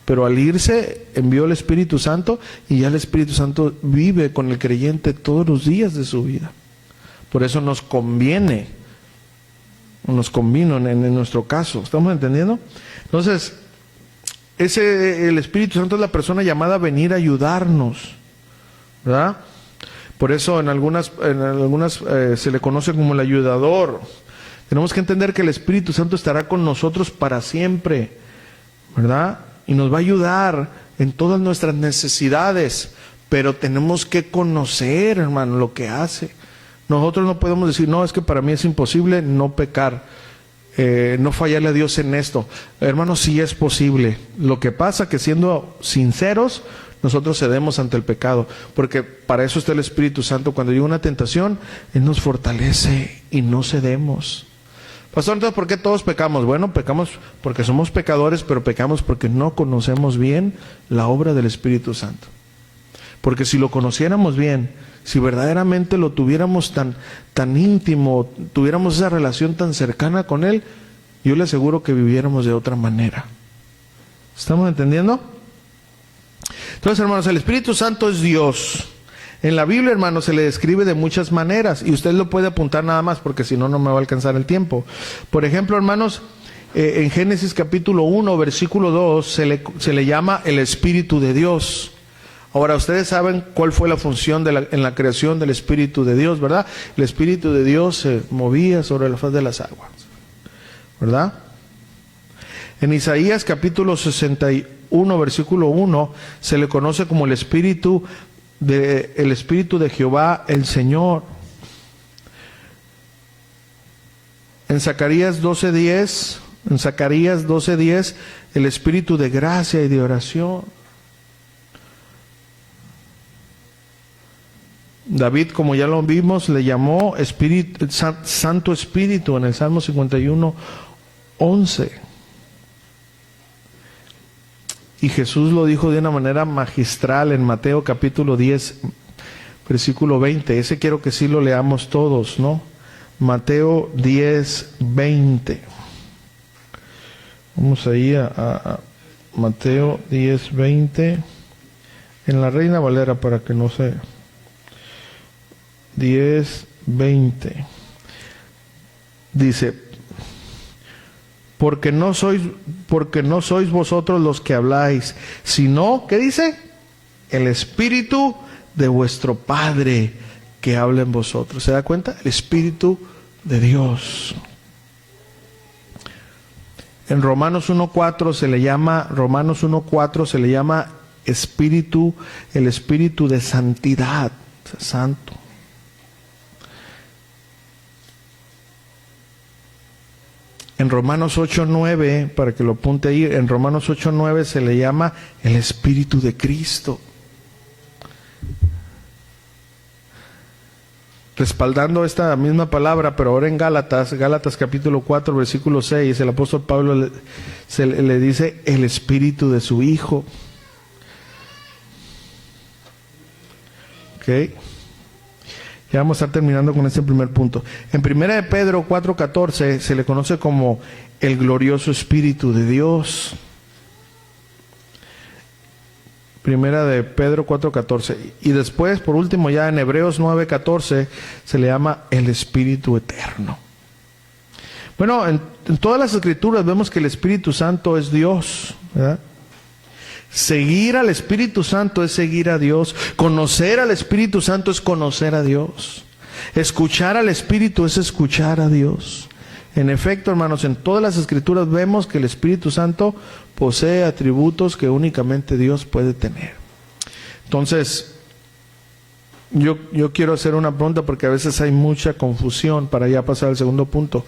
Pero al irse envió el Espíritu Santo y ya el Espíritu Santo vive con el creyente todos los días de su vida. Por eso nos conviene, nos convino en nuestro caso. ¿Estamos entendiendo? Entonces, el Espíritu Santo es la persona llamada a venir a ayudarnos, ¿verdad? Por eso en algunas se le conoce como el ayudador. Tenemos que entender que el Espíritu Santo estará con nosotros para siempre, ¿verdad? Y nos va a ayudar en todas nuestras necesidades, pero tenemos que conocer, hermano, lo que hace. Nosotros no podemos decir, no, es que para mí es imposible no pecar, no fallarle a Dios en esto. Hermano, sí es posible. Lo que pasa que siendo sinceros, nosotros cedemos ante el pecado, porque para eso está el Espíritu Santo. Cuando llega una tentación, Él nos fortalece y no cedemos. Pastor, entonces, ¿por qué todos pecamos? Bueno, pecamos porque somos pecadores, pero pecamos porque no conocemos bien la obra del Espíritu Santo. Porque si lo conociéramos bien, si verdaderamente lo tuviéramos tan íntimo, tuviéramos esa relación tan cercana con Él, yo le aseguro que viviéramos de otra manera. ¿Estamos entendiendo? Entonces, hermanos, el Espíritu Santo es Dios. En la Biblia, hermanos, se le describe de muchas maneras, y usted lo puede apuntar nada más, porque si no, no me va a alcanzar el tiempo. Por ejemplo, hermanos, en Génesis capítulo 1, versículo 2, se le llama el Espíritu de Dios. Ahora, ustedes saben cuál fue la función en la creación del Espíritu de Dios, ¿verdad? El Espíritu de Dios se movía sobre la faz de las aguas, ¿verdad? En Isaías capítulo 61, versículo 1, se le conoce como el Espíritu de Jehová, el Señor. En Zacarías 12:10, el Espíritu de gracia y de oración. David, como ya lo vimos, le llamó Santo Espíritu en el Salmo 51:11. Y Jesús lo dijo de una manera magistral en Mateo capítulo 10, versículo 20. Ese quiero que sí lo leamos todos, ¿no? Mateo 10:20. Vamos ahí a Mateo 10:20 en la Reina Valera para que no se... 10:20 dice: porque no sois vosotros los que habláis, sino, ¿qué dice? El Espíritu de vuestro Padre que habla en vosotros. ¿Se da cuenta? El Espíritu de Dios. En Romanos 1:4 se le llama Espíritu, el Espíritu de santidad, santo. En Romanos 8:9, para que lo apunte ahí, en Romanos 8:9 se le llama el Espíritu de Cristo. Respaldando esta misma palabra, pero ahora en Gálatas capítulo 4, versículo 6, el apóstol Pablo le dice el Espíritu de su Hijo. Ok. Ya vamos a estar terminando con este primer punto. En 1 de Pedro 4:14 se le conoce como el glorioso Espíritu de Dios. 1 de Pedro 4:14. Y después, por último, ya en Hebreos 9:14 se le llama el Espíritu Eterno. Bueno, en todas las Escrituras vemos que el Espíritu Santo es Dios. ¿verdad? Seguir al Espíritu Santo es seguir a Dios. Conocer al Espíritu Santo es conocer a Dios. Escuchar al Espíritu es escuchar a Dios. En efecto, hermanos, en todas las Escrituras vemos que el Espíritu Santo posee atributos que únicamente Dios puede tener. Entonces, yo quiero hacer una pregunta porque a veces hay mucha confusión para ya pasar al segundo punto.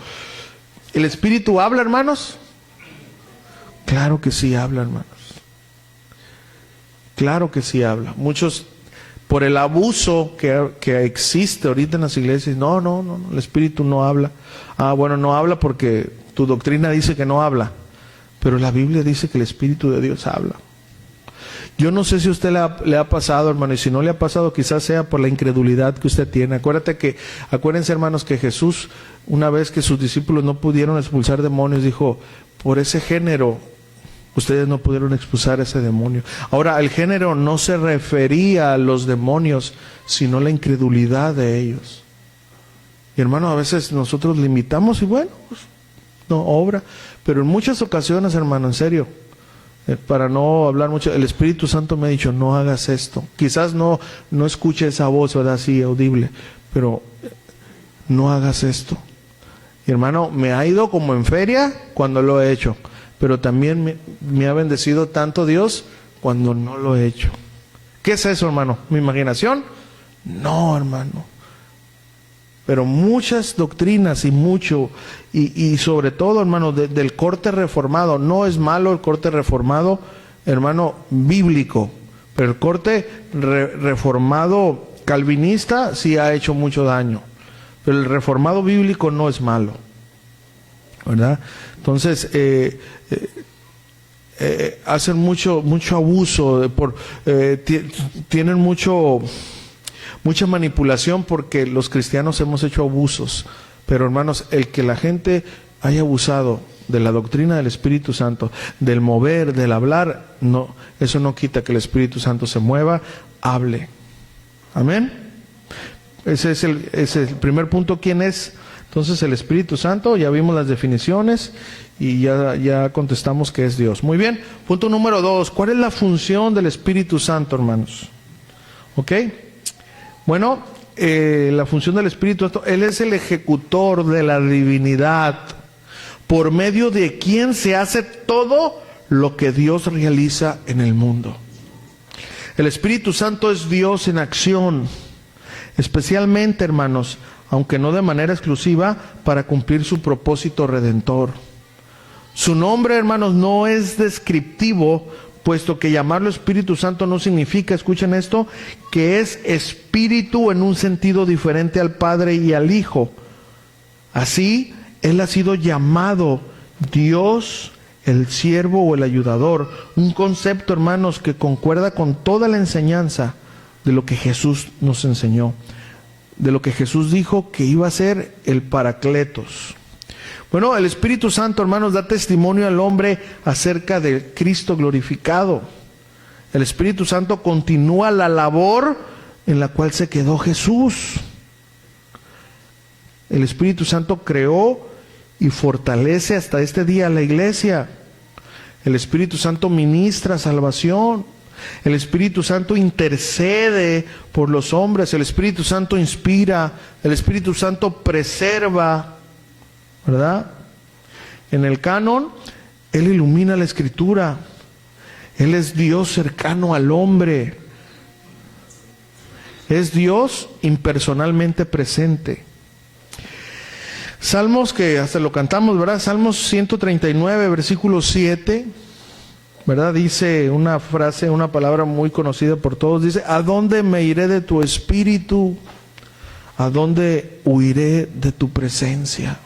¿El Espíritu habla, hermanos? Claro que sí habla, hermanos. Claro que sí habla. Muchos, por el abuso que existe ahorita en las iglesias, no, el Espíritu no habla. Bueno, no habla porque tu doctrina dice que no habla, pero la Biblia dice que el Espíritu de Dios habla. Yo no sé si a usted le ha pasado, hermano, y si no le ha pasado, quizás sea por la incredulidad que usted tiene. Acuérdense, hermanos, que Jesús, una vez que sus discípulos no pudieron expulsar demonios, dijo, por ese género ustedes no pudieron expulsar ese demonio. Ahora, el género no se refería a los demonios, sino a la incredulidad de ellos. Y hermano, a veces nosotros limitamos y bueno, pues, no obra. Pero en muchas ocasiones, hermano, en serio, para no hablar mucho, el Espíritu Santo me ha dicho, no hagas esto. Quizás no escuche esa voz, ¿verdad? Así, audible, pero no hagas esto. Y hermano, me ha ido como en feria cuando lo he hecho. Pero también me ha bendecido tanto Dios cuando no lo he hecho. ¿Qué es eso, hermano? ¿Mi imaginación? No, hermano. Pero muchas doctrinas y sobre todo, hermano, del corte reformado. No es malo el corte reformado, hermano, bíblico. Pero el corte reformado calvinista sí ha hecho mucho daño. Pero el reformado bíblico no es malo, ¿verdad? Entonces, hacen mucho abuso, tienen mucha manipulación porque los cristianos hemos hecho abusos. Pero hermanos, el que la gente haya abusado de la doctrina del Espíritu Santo, del mover, del hablar, no, eso no quita que el Espíritu Santo se mueva, hable. Amén. Ese es el primer punto. ¿Quién es? Entonces el Espíritu Santo, ya vimos las definiciones y ya contestamos que es Dios. Muy bien, punto número 2, ¿cuál es la función del Espíritu Santo, hermanos? ¿Ok? Bueno, la función del Espíritu Santo, Él es el ejecutor de la divinidad, por medio de quien se hace todo lo que Dios realiza en el mundo. El Espíritu Santo es Dios en acción, especialmente, hermanos, aunque no de manera exclusiva, para cumplir su propósito redentor. Su nombre, hermanos, no es descriptivo, puesto que llamarlo Espíritu Santo no significa, escuchen esto, que es espíritu en un sentido diferente al Padre y al Hijo. Así, Él ha sido llamado Dios, el siervo o el ayudador, un concepto, hermanos, que concuerda con toda la enseñanza de lo que Jesús nos enseñó, de lo que Jesús dijo que iba a ser el Paracletos. Bueno, el Espíritu Santo, hermanos, da testimonio al hombre acerca de Cristo glorificado. El Espíritu Santo continúa la labor en la cual se quedó Jesús. El Espíritu Santo creó y fortalece hasta este día a la iglesia. El Espíritu Santo ministra salvación. El Espíritu Santo intercede por los hombres. El Espíritu Santo inspira. El Espíritu Santo preserva, ¿verdad? En el canon, Él ilumina la Escritura. Él es Dios cercano al hombre. Es Dios impersonalmente presente. Salmos, que hasta lo cantamos, ¿verdad? Salmos 139, versículo 7, ¿verdad? Dice una frase, una palabra muy conocida por todos. Dice, ¿a dónde me iré de tu espíritu? ¿A dónde huiré de tu presencia?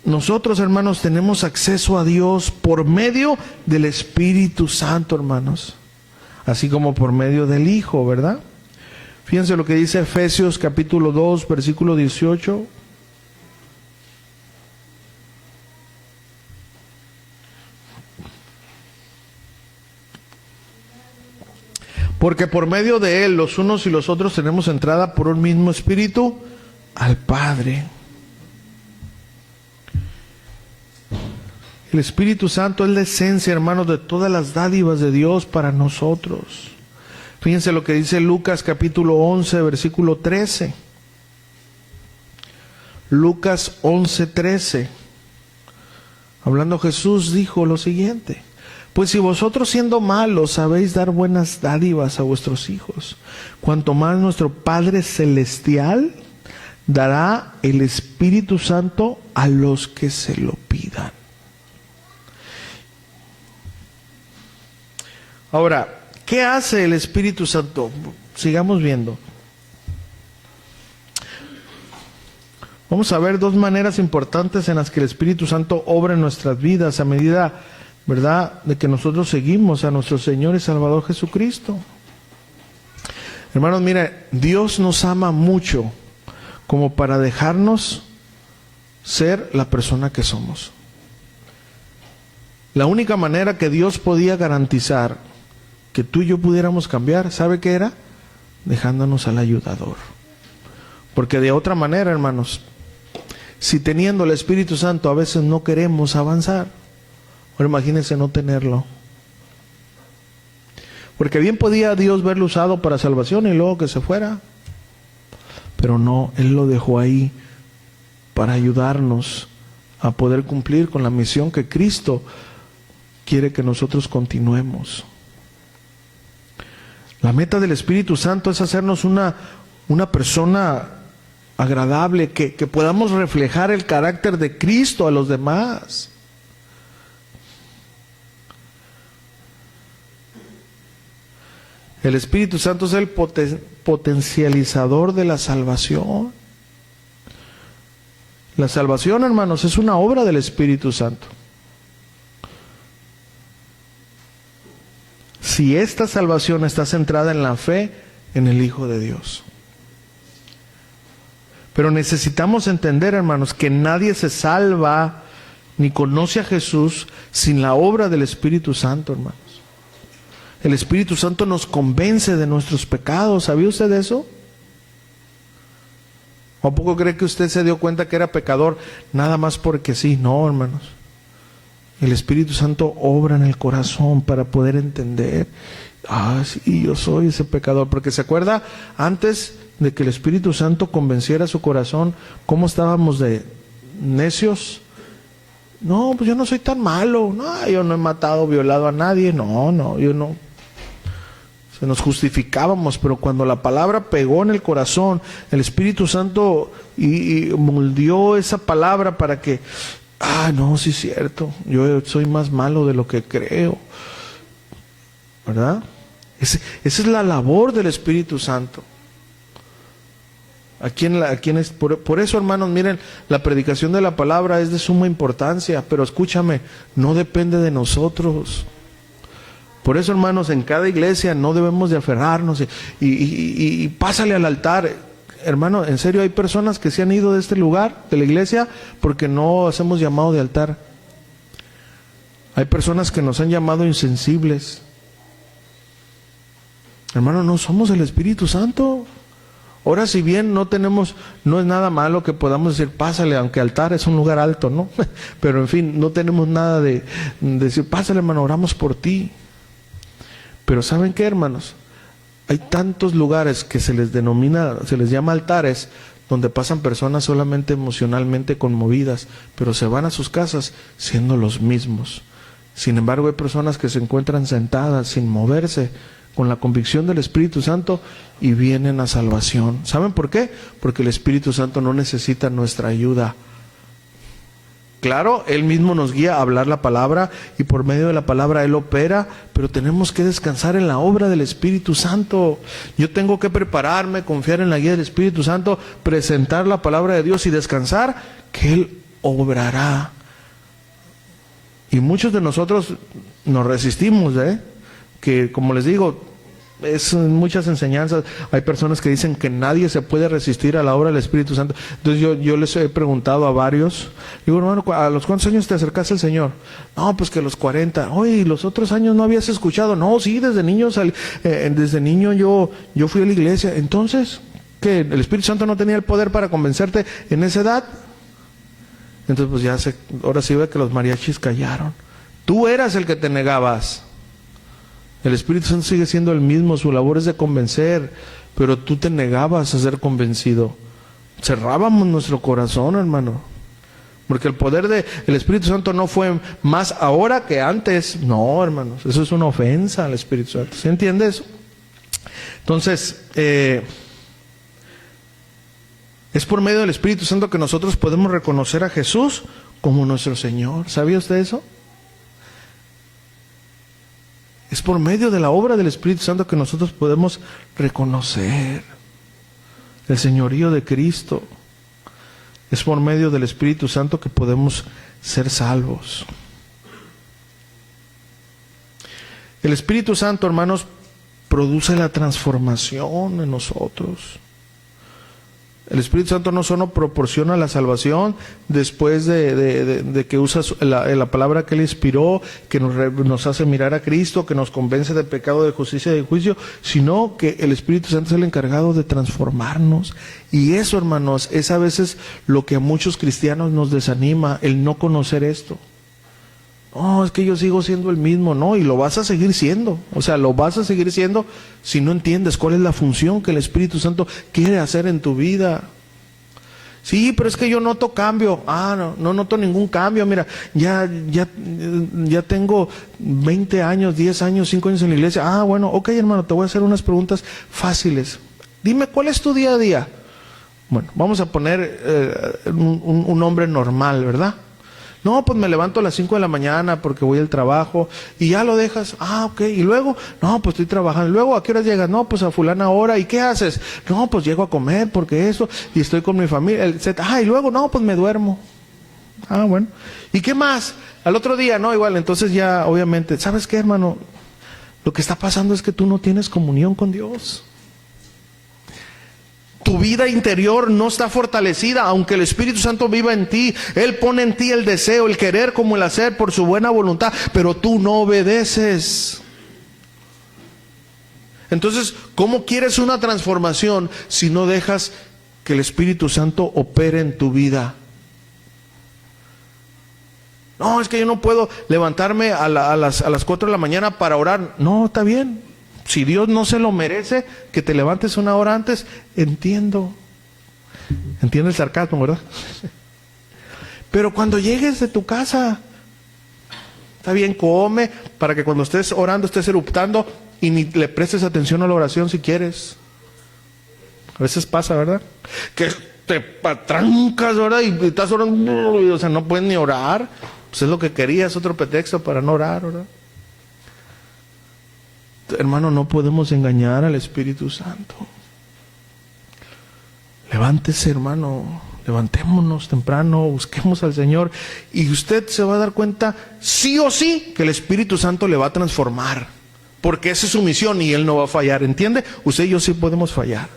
Nosotros, hermanos, tenemos acceso a Dios por medio del Espíritu Santo, hermanos, así como por medio del Hijo, ¿verdad? Fíjense lo que dice Efesios capítulo 2, versículo 18. Porque por medio de Él, los unos y los otros tenemos entrada por un mismo Espíritu al Padre. El Espíritu Santo es la esencia, hermanos, de todas las dádivas de Dios para nosotros. Fíjense lo que dice Lucas capítulo 11, versículo 13. Lucas 11, 13. Hablando Jesús dijo lo siguiente: pues si vosotros siendo malos sabéis dar buenas dádivas a vuestros hijos, cuanto más nuestro Padre Celestial dará el Espíritu Santo a los que se lo pidan. Ahora, ¿qué hace el Espíritu Santo? Sigamos viendo. Vamos a ver dos maneras importantes en las que el Espíritu Santo obra en nuestras vidas a medida, ¿verdad?, de que nosotros seguimos a nuestro Señor y Salvador Jesucristo. Hermanos, mire, Dios nos ama mucho como para dejarnos ser la persona que somos. La única manera que Dios podía garantizar que tú y yo pudiéramos cambiar, ¿sabe qué era? Dejándonos al ayudador. Porque de otra manera, hermanos, si teniendo el Espíritu Santo a veces no queremos avanzar, ahora imagínense no tenerlo. Porque bien podía Dios verlo usado para salvación y luego que se fuera, pero no, Él lo dejó ahí para ayudarnos a poder cumplir con la misión que Cristo quiere que nosotros continuemos. La meta del Espíritu Santo es hacernos una persona agradable, que podamos reflejar el carácter de Cristo a los demás. El Espíritu Santo es el potencializador de la salvación. La salvación, hermanos, es una obra del Espíritu Santo. Si esta salvación está centrada en la fe en el Hijo de Dios. Pero necesitamos entender, hermanos, que nadie se salva ni conoce a Jesús sin la obra del Espíritu Santo, hermanos. El Espíritu Santo nos convence de nuestros pecados. ¿Sabía usted eso? ¿O a poco cree que usted se dio cuenta que era pecador nada más porque sí? No, hermanos. El Espíritu Santo obra en el corazón para poder entender. Ah, sí, yo soy ese pecador. Porque se acuerda, antes de que el Espíritu Santo convenciera su corazón, ¿cómo estábamos de necios? No, pues yo no soy tan malo. No, yo no he matado, violado a nadie. No, yo no. Se nos justificábamos, pero cuando la palabra pegó en el corazón, el Espíritu Santo y moldeó esa palabra para que, no, sí es cierto, yo soy más malo de lo que creo, ¿verdad? Esa es la labor del Espíritu Santo. Por eso, hermanos, miren, la predicación de la palabra es de suma importancia, pero escúchame, no depende de nosotros. Por eso, hermanos, en cada iglesia no debemos de aferrarnos y pásale al altar. Hermano, en serio, hay personas que se han ido de este lugar, de la iglesia, porque no hacemos llamado de altar. Hay personas que nos han llamado insensibles. Hermano, no somos el Espíritu Santo. Ahora, si bien no es nada malo que podamos decir, pásale, aunque altar es un lugar alto, ¿no? Pero en fin, no tenemos nada de decir, pásale, hermano, oramos por ti. Pero ¿saben qué, hermanos? Hay tantos lugares que se les llama altares, donde pasan personas solamente emocionalmente conmovidas, pero se van a sus casas siendo los mismos. Sin embargo, hay personas que se encuentran sentadas sin moverse, con la convicción del Espíritu Santo, y vienen a salvación. ¿Saben por qué? Porque el Espíritu Santo no necesita nuestra ayuda. Claro, Él mismo nos guía a hablar la palabra y por medio de la palabra Él opera, pero tenemos que descansar en la obra del Espíritu Santo. Yo tengo que prepararme, confiar en la guía del Espíritu Santo, presentar la palabra de Dios y descansar que Él obrará. Y muchos de nosotros nos resistimos, que como les digo, es muchas enseñanzas. Hay personas que dicen que nadie se puede resistir a la obra del Espíritu Santo. Entonces yo les he preguntado a varios, digo, hermano, ¿a los cuántos años te acercaste al Señor? No, pues que a los 40. Oye, ¿y los otros años no habías escuchado? No, sí, desde niño yo fui a la iglesia. Entonces, ¿qué? ¿El Espíritu Santo no tenía el poder para convencerte en esa edad? Entonces pues ahora sí ve que los mariachis callaron. Tú eras el que te negabas. El Espíritu Santo sigue siendo el mismo, su labor es de convencer, pero tú te negabas a ser convencido. Cerrábamos nuestro corazón, hermano. Porque el poder del Espíritu Santo no fue más ahora que antes. No, hermanos, eso es una ofensa al Espíritu Santo. ¿Se entiende eso? Entonces, es por medio del Espíritu Santo que nosotros podemos reconocer a Jesús como nuestro Señor. ¿Sabía usted eso? Es por medio de la obra del Espíritu Santo que nosotros podemos reconocer el señorío de Cristo. Es por medio del Espíritu Santo que podemos ser salvos. El Espíritu Santo, hermanos, produce la transformación en nosotros. El Espíritu Santo no solo proporciona la salvación después de que usa la palabra que Él inspiró, que nos hace mirar a Cristo, que nos convence de pecado, de justicia y de juicio, sino que el Espíritu Santo es el encargado de transformarnos. Y eso, hermanos, es a veces lo que a muchos cristianos nos desanima, el no conocer esto. No, es que yo sigo siendo el mismo. No, y lo vas a seguir siendo. O sea, lo vas a seguir siendo si no entiendes cuál es la función que el Espíritu Santo quiere hacer en tu vida. Sí, pero es que yo noto cambio. No noto ningún cambio. Mira, ya tengo 20 años, 10 años, 5 años en la iglesia. Bueno, ok, hermano, te voy a hacer unas preguntas fáciles. Dime, ¿cuál es tu día a día? Bueno, vamos a poner un hombre normal, ¿verdad? No, pues me levanto a las 5 de la mañana porque voy al trabajo. Y ya lo dejas. Ok. Y luego, no, pues estoy trabajando. Y luego, ¿a qué horas llegas? No, pues a fulana hora. ¿Y qué haces? No, pues llego a comer porque eso. Y estoy con mi familia, etc. Y luego, no, pues me duermo. Bueno. ¿Y qué más? Al otro día, no, igual. Entonces ya, obviamente, ¿sabes qué, hermano? Lo que está pasando es que tú no tienes comunión con Dios. Tu vida interior no está fortalecida, aunque el Espíritu Santo viva en ti. Él pone en ti el deseo, el querer como el hacer por su buena voluntad, pero tú no obedeces. Entonces, ¿cómo quieres una transformación si no dejas que el Espíritu Santo opere en tu vida? No, es que yo no puedo levantarme a las 4 de la mañana para orar. No, está bien. Si Dios no se lo merece, que te levantes una hora antes, entiendo. Entiende el sarcasmo, ¿verdad? Pero cuando llegues de tu casa, está bien, come, para que cuando estés orando, estés eruptando y ni le prestes atención a la oración si quieres. A veces pasa, ¿verdad? Que te patrancas, ¿verdad? Y estás orando, o sea, no puedes ni orar. Pues es lo que querías, otro pretexto para no orar, ¿verdad? Hermano, no podemos engañar al Espíritu Santo. Levántese, hermano, levantémonos temprano, busquemos al Señor y usted se va a dar cuenta, sí o sí, que el Espíritu Santo le va a transformar, porque esa es su misión y Él no va a fallar, ¿entiende? Usted y yo sí podemos fallar.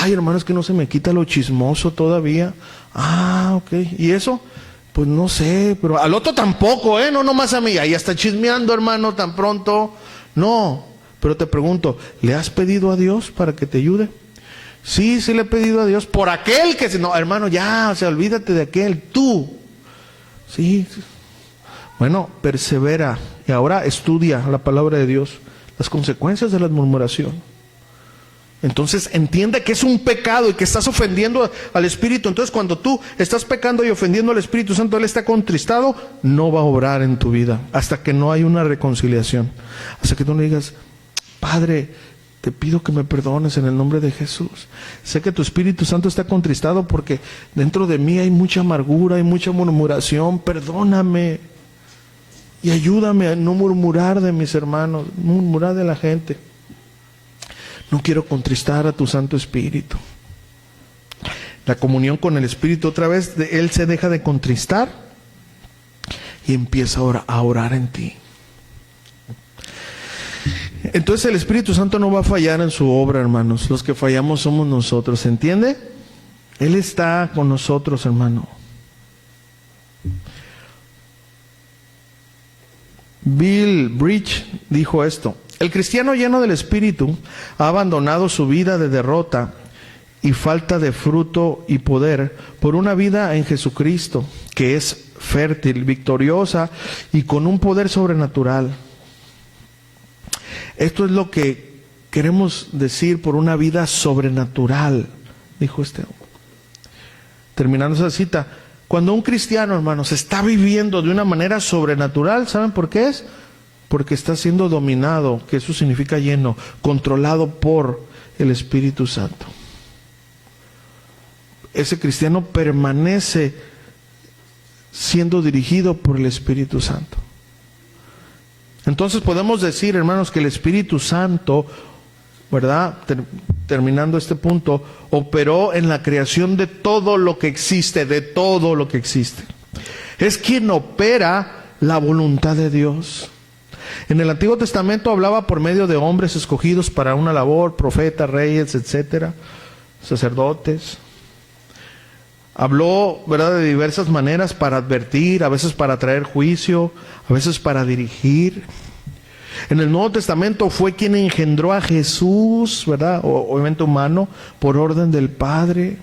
Hermano, es que no se me quita lo chismoso todavía. Ok, ¿y eso? Pues no sé, pero al otro tampoco, no nomás a mí, ahí está chismeando, hermano, tan pronto. No. Pero te pregunto, ¿le has pedido a Dios para que te ayude? Sí le he pedido a Dios por aquel que... No, hermano, ya, olvídate de aquel, tú. Sí. Bueno, persevera y ahora estudia la palabra de Dios, las consecuencias de la murmuración. Entonces entiende que es un pecado y que estás ofendiendo al Espíritu. Entonces cuando tú estás pecando y ofendiendo al Espíritu Santo, Él está contristado, no va a obrar en tu vida hasta que no hay una reconciliación. Hasta que tú le digas, Padre, te pido que me perdones en el nombre de Jesús. Sé que tu Espíritu Santo está contristado porque dentro de mí hay mucha amargura, hay mucha murmuración. Perdóname y ayúdame a no murmurar de mis hermanos, murmurar de la gente. No quiero contristar a tu Santo Espíritu. La comunión con el Espíritu, otra vez, Él se deja de contristar y empieza a orar en ti. Entonces el Espíritu Santo no va a fallar en su obra, hermanos. Los que fallamos somos nosotros, ¿entiende? Él está con nosotros, hermano. Bill Bridge dijo esto: el cristiano lleno del Espíritu ha abandonado su vida de derrota y falta de fruto y poder por una vida en Jesucristo, que es fértil, victoriosa y con un poder sobrenatural. Esto es lo que queremos decir por una vida sobrenatural, dijo este hombre. Terminando esa cita, cuando un cristiano, hermanos, está viviendo de una manera sobrenatural, ¿saben por qué es? Porque está siendo dominado, que eso significa lleno, controlado por el Espíritu Santo. Ese cristiano permanece siendo dirigido por el Espíritu Santo. Entonces podemos decir, hermanos, que el Espíritu Santo, ¿verdad? Terminando este punto, operó en la creación de todo lo que existe, de todo lo que existe. Es quien opera la voluntad de Dios. En el Antiguo Testamento hablaba por medio de hombres escogidos para una labor, profetas, reyes, etcétera, sacerdotes. Habló, ¿verdad?, de diversas maneras para advertir, a veces para traer juicio, a veces para dirigir. En el Nuevo Testamento fue quien engendró a Jesús, ¿verdad?, obviamente humano, por orden del Padre.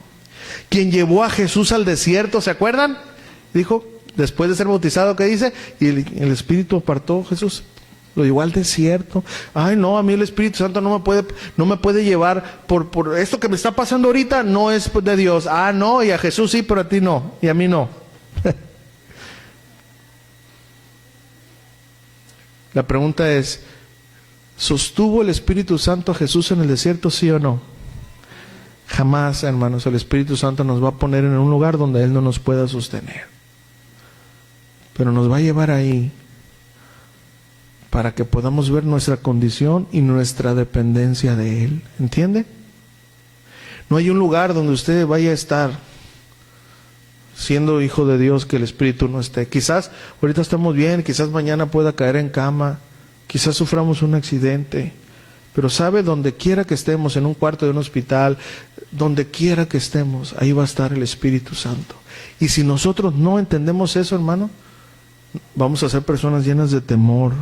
Quien llevó a Jesús al desierto, ¿se acuerdan? Dijo, después de ser bautizado, ¿qué dice? Y el Espíritu apartó Jesús, lo llevó al desierto. Ay, no, a mí el Espíritu Santo no me puede llevar por esto que me está pasando ahorita, no es de Dios. Ah, no, y a Jesús sí, pero a ti no, y a mí no. La pregunta es, ¿sostuvo el Espíritu Santo a Jesús en el desierto, sí o no? Jamás, hermanos, el Espíritu Santo nos va a poner en un lugar donde Él no nos pueda sostener. Pero nos va a llevar ahí para que podamos ver nuestra condición y nuestra dependencia de Él. ¿Entiende? No hay un lugar donde usted vaya a estar siendo hijo de Dios que el Espíritu no esté. Quizás ahorita estamos bien, quizás mañana pueda caer en cama, quizás suframos un accidente, pero sabe, donde quiera que estemos, en un cuarto de un hospital, donde quiera que estemos, ahí va a estar el Espíritu Santo. Y si nosotros no entendemos eso, hermano, vamos a ser personas llenas de temor,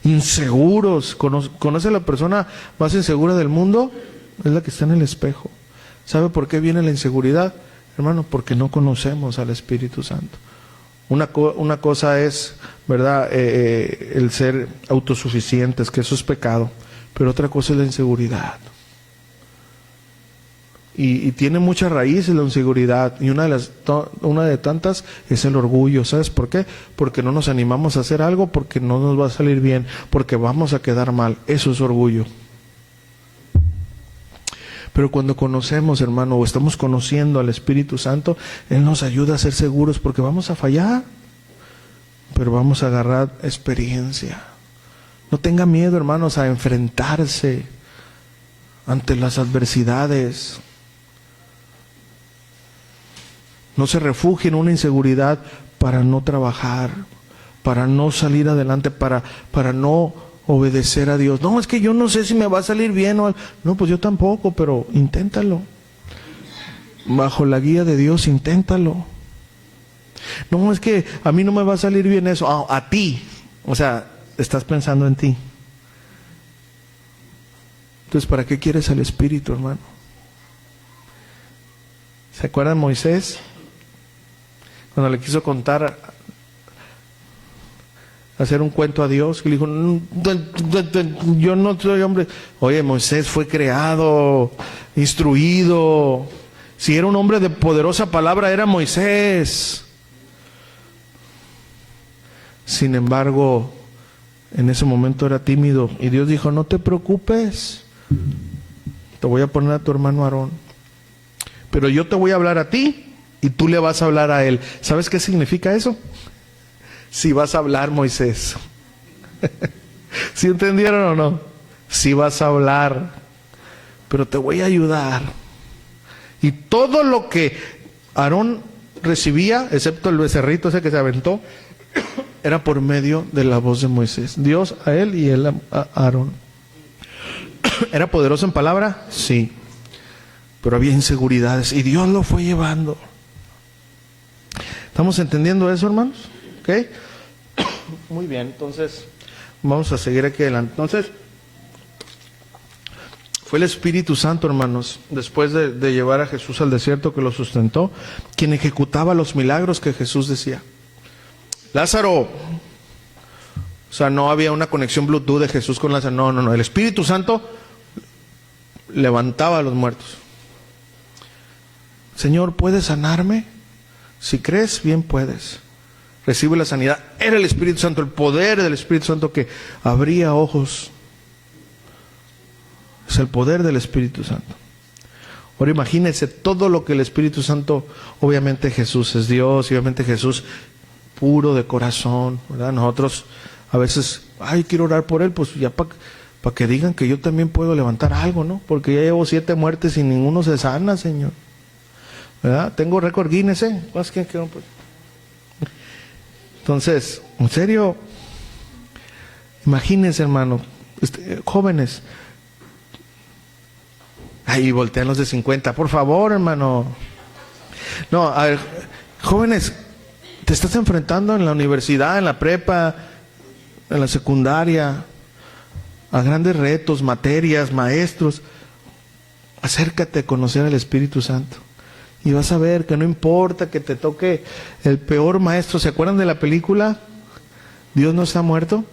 inseguros. ¿Conoce la persona más insegura del mundo? Es la que está en el espejo. ¿Sabe por qué viene la inseguridad? Hermano, porque no conocemos al Espíritu Santo. Una cosa es, ¿verdad?, el ser autosuficientes, que eso es pecado, pero otra cosa es la inseguridad. Y tiene muchas raíces la inseguridad, y una de tantas es el orgullo. ¿Sabes por qué? Porque no nos animamos a hacer algo, porque no nos va a salir bien, porque vamos a quedar mal. Eso es orgullo. Pero cuando conocemos, hermano, o estamos conociendo al Espíritu Santo, Él nos ayuda a ser seguros, porque vamos a fallar, pero vamos a agarrar experiencia. No tenga miedo, hermanos, a enfrentarse ante las adversidades. No se refugie en una inseguridad para no trabajar, para no salir adelante, para no obedecer a Dios. No, es que yo no sé si me va a salir bien o... No, pues yo tampoco, pero inténtalo. Bajo la guía de Dios, inténtalo. No, es que a mí no me va a salir bien eso. A ti. O sea, estás pensando en ti. Entonces, ¿para qué quieres al Espíritu, hermano? ¿Se acuerdan de Moisés? Cuando le quiso contar, hacer un cuento a Dios, que le dijo, yo no soy hombre. Oye, Moisés fue creado, instruido. Si era un hombre de poderosa palabra, era Moisés. Sin embargo, en ese momento era tímido, y Dios dijo, no te preocupes, te voy a poner a tu hermano Aarón, pero yo te voy a hablar a ti y tú le vas a hablar a él. ¿Sabes qué significa eso? Si vas a hablar, Moisés. ¿Sí entendieron o no? Si vas a hablar, pero te voy a ayudar. Y todo lo que Aarón recibía, excepto el becerrito ese que se aventó, era por medio de la voz de Moisés. Dios a él y él a Aarón. ¿Era poderoso en palabra? Sí. Pero había inseguridades y Dios lo fue llevando. ¿Estamos entendiendo eso, hermanos? ¿Ok? Muy bien, entonces vamos a seguir aquí adelante. Entonces, Fue el Espíritu Santo, hermanos, después de llevar a Jesús al desierto, que lo sustentó, quien ejecutaba los milagros que Jesús decía. Lázaro. O sea, no había una conexión Bluetooth de Jesús con Lázaro. No. El Espíritu Santo levantaba a los muertos. Señor, ¿puedes sanarme? Si crees, bien puedes. Recibe la sanidad. Era el Espíritu Santo, el poder del Espíritu Santo que abría ojos. Es el poder del Espíritu Santo. Ahora imagínense todo lo que el Espíritu Santo, obviamente Jesús es Dios, obviamente Jesús puro de corazón, ¿verdad? Nosotros a veces, quiero orar por él, pues ya para que digan que yo también puedo levantar algo, ¿no? Porque ya llevo 7 muertes y ninguno se sana, Señor. ¿Verdad? Tengo récord Guinness, ¿eh? Entonces, en serio, imagínense, hermano, jóvenes. Ahí voltean los de 50, por favor, hermano. No, a ver, jóvenes, te estás enfrentando en la universidad, en la prepa, en la secundaria, a grandes retos, materias, maestros. Acércate a conocer al Espíritu Santo. Y vas a ver que no importa que te toque el peor maestro. ¿Se acuerdan de la película? Dios no está muerto.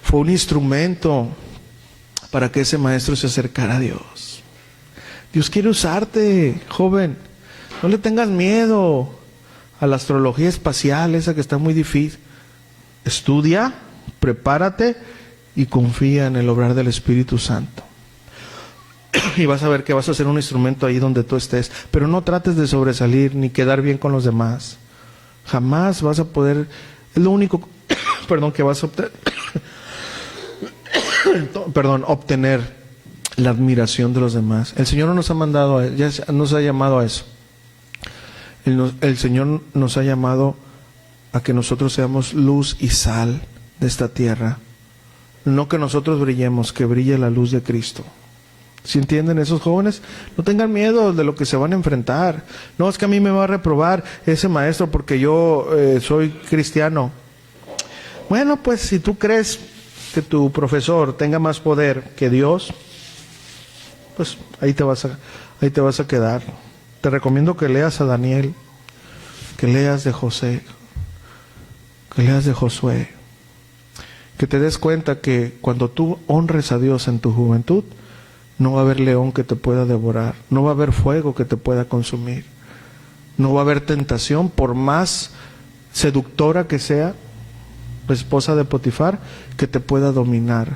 Fue un instrumento para que ese maestro se acercara a Dios. Dios quiere usarte, joven. No le tengas miedo a la astrología espacial, esa que está muy difícil. Estudia, prepárate y confía en el obrar del Espíritu Santo. Y vas a ver que vas a ser un instrumento ahí donde tú estés. Pero no trates de sobresalir ni quedar bien con los demás. Jamás vas a poder. Es lo único que vas a obtener. Obtener la admiración de los demás. El Señor no nos ha mandado, ya nos ha llamado a eso. El Señor nos ha llamado a que nosotros seamos luz y sal de esta tierra. No que nosotros brillemos, que brille la luz de Cristo. ¿Sí entienden esos jóvenes? No tengan miedo de lo que se van a enfrentar. No, es que a mí me va a reprobar ese maestro porque yo soy cristiano. Bueno, pues si tú crees que tu profesor tenga más poder que Dios, pues ahí te vas a quedar. Te recomiendo que leas a Daniel, que leas de José, que leas de Josué, que te des cuenta que cuando tú honres a Dios en tu juventud, no va a haber león que te pueda devorar, no va a haber fuego que te pueda consumir, no va a haber tentación, por más seductora que sea la esposa de Potifar, que te pueda dominar,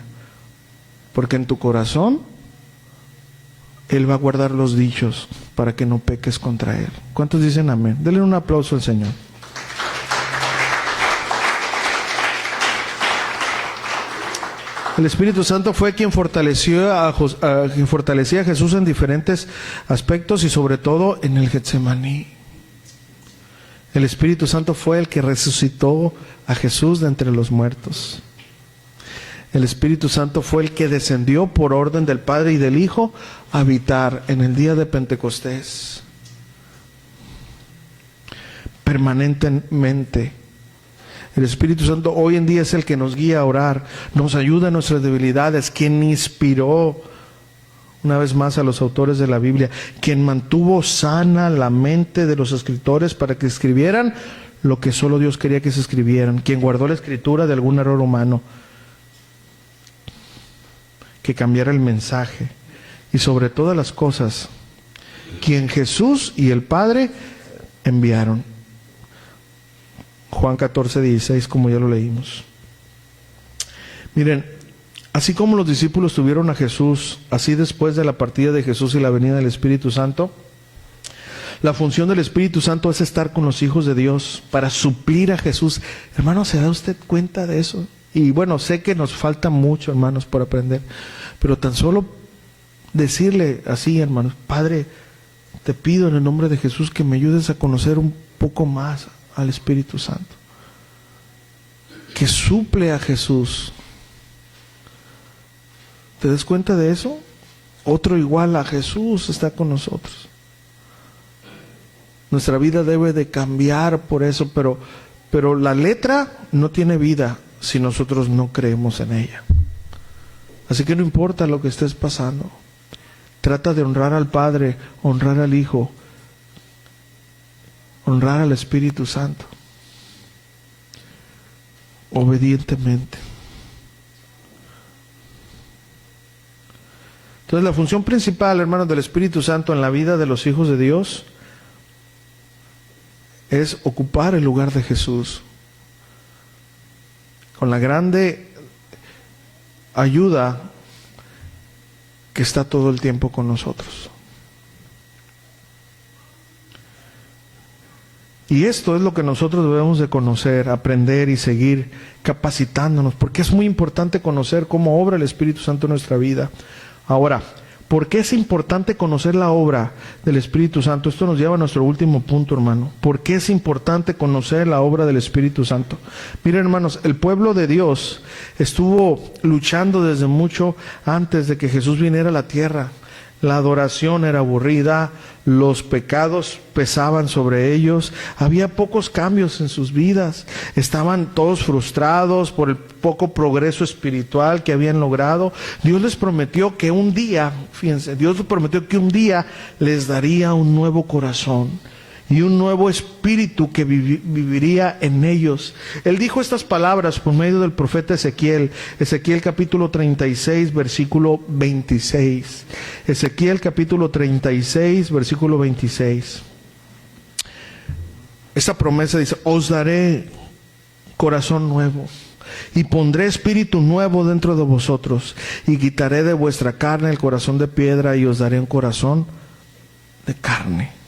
porque en tu corazón Él va a guardar los dichos para que no peques contra Él. ¿Cuántos dicen amén? Denle un aplauso al Señor. El Espíritu Santo fue quien fortalecía a Jesús en diferentes aspectos y sobre todo en el Getsemaní. El Espíritu Santo fue el que resucitó a Jesús de entre los muertos. El Espíritu Santo fue el que descendió por orden del Padre y del Hijo a habitar en el día de Pentecostés. Permanentemente. El Espíritu Santo hoy en día es el que nos guía a orar, nos ayuda en nuestras debilidades, quien inspiró, una vez más, a los autores de la Biblia, quien mantuvo sana la mente de los escritores para que escribieran lo que solo Dios quería que se escribieran, quien guardó la escritura de algún error humano, que cambiara el mensaje, y sobre todas las cosas, quien Jesús y el Padre enviaron. Juan 14:16, como ya lo leímos. Miren, así como los discípulos tuvieron a Jesús, así después de la partida de Jesús y la venida del Espíritu Santo, la función del Espíritu Santo es estar con los hijos de Dios para suplir a Jesús. Hermano, ¿se da usted cuenta de eso? Y bueno, sé que nos falta mucho, hermanos, por aprender, pero tan solo decirle así, hermanos: Padre, te pido en el nombre de Jesús que me ayudes a conocer un poco más al Espíritu Santo, que suple a Jesús. ¿Te das cuenta de eso? Otro igual a Jesús está con nosotros. Nuestra vida debe de cambiar por eso, pero la letra no tiene vida si nosotros no creemos en ella. Así que no importa lo que estés pasando, Trata de honrar al Padre, honrar al Hijo, honrar al Espíritu Santo, obedientemente. Entonces, la función principal, hermanos, del Espíritu Santo en la vida de los hijos de Dios es ocupar el lugar de Jesús, con la grande ayuda que está todo el tiempo con nosotros. Y esto es lo que nosotros debemos de conocer, aprender y seguir capacitándonos, porque es muy importante conocer cómo obra el Espíritu Santo en nuestra vida. Ahora, ¿por qué es importante conocer la obra del Espíritu Santo? Esto nos lleva a nuestro último punto, hermano. ¿Por qué es importante conocer la obra del Espíritu Santo? Miren, hermanos, el pueblo de Dios estuvo luchando desde mucho antes de que Jesús viniera a la tierra. La adoración era aburrida, los pecados pesaban sobre ellos, había pocos cambios en sus vidas, estaban todos frustrados por el poco progreso espiritual que habían logrado. Dios les prometió que un día, fíjense, Dios les prometió que un día les daría un nuevo corazón y un nuevo espíritu que viviría en ellos. Él dijo estas palabras por medio del profeta Ezequiel, Ezequiel capítulo 36, versículo 26. Ezequiel capítulo 36, versículo 26. Esta promesa dice: os daré corazón nuevo y pondré espíritu nuevo dentro de vosotros y quitaré de vuestra carne el corazón de piedra y os daré un corazón de carne.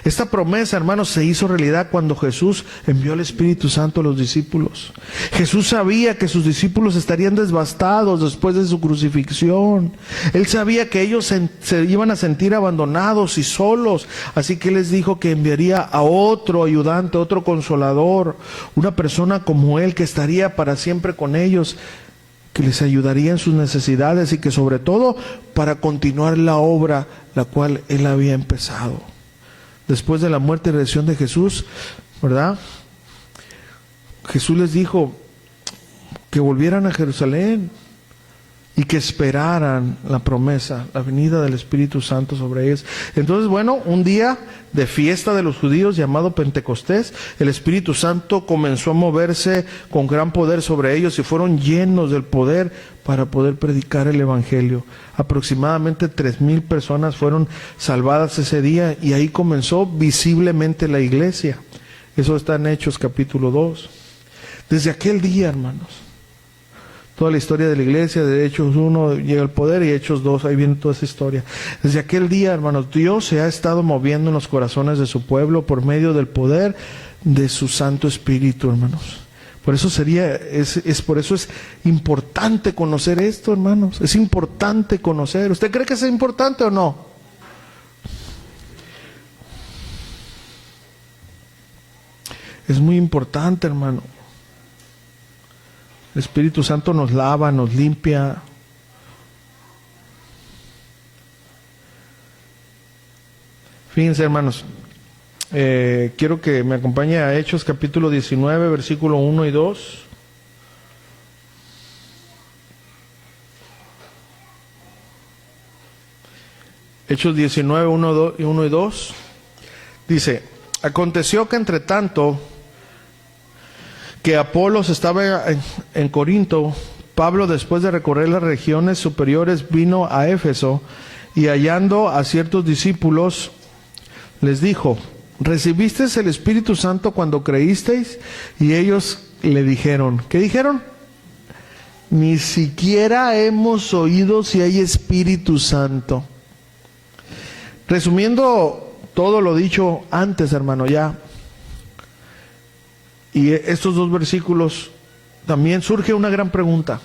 Esta promesa, hermanos, se hizo realidad cuando Jesús envió el Espíritu Santo a los discípulos. Jesús sabía que sus discípulos estarían devastados después de su crucifixión. Él sabía que ellos se iban a sentir abandonados y solos. Así que les dijo que enviaría a otro ayudante, otro consolador, una persona como Él que estaría para siempre con ellos, que les ayudaría en sus necesidades y que sobre todo para continuar la obra la cual Él había empezado. Después de la muerte y resurrección de Jesús, ¿verdad? Jesús les dijo que volvieran a Jerusalén y que esperaran la promesa, la venida del Espíritu Santo sobre ellos. Entonces, bueno, un día de fiesta de los judíos llamado Pentecostés, el Espíritu Santo comenzó a moverse con gran poder sobre ellos y fueron llenos del poder para poder predicar el Evangelio. Aproximadamente 3,000 personas fueron salvadas ese día y ahí comenzó visiblemente la iglesia. Eso está en Hechos capítulo 2. Desde aquel día, hermanos, toda la historia de la iglesia, de Hechos 1 llega el poder y Hechos 2, ahí viene toda esa historia. Desde aquel día, hermanos, Dios se ha estado moviendo en los corazones de su pueblo por medio del poder de su Santo Espíritu, hermanos. Por eso por eso es importante conocer esto, hermanos. Es importante conocer. ¿Usted cree que es importante o no? Es muy importante, hermano. El Espíritu Santo nos lava, nos limpia. Fíjense, hermanos, quiero que me acompañe a Hechos capítulo 19, versículo 1 y 2. Hechos 19, 1 y 2. Dice: aconteció que entre tanto que Apolos estaba en Corinto, Pablo, después de recorrer las regiones superiores, vino a Éfeso y hallando a ciertos discípulos, les dijo: ¿recibisteis el Espíritu Santo cuando creísteis? Y ellos le dijeron, ¿qué dijeron? Ni siquiera hemos oído si hay Espíritu Santo. Resumiendo todo lo dicho antes, hermano, ya. Y estos dos versículos, también surge una gran pregunta.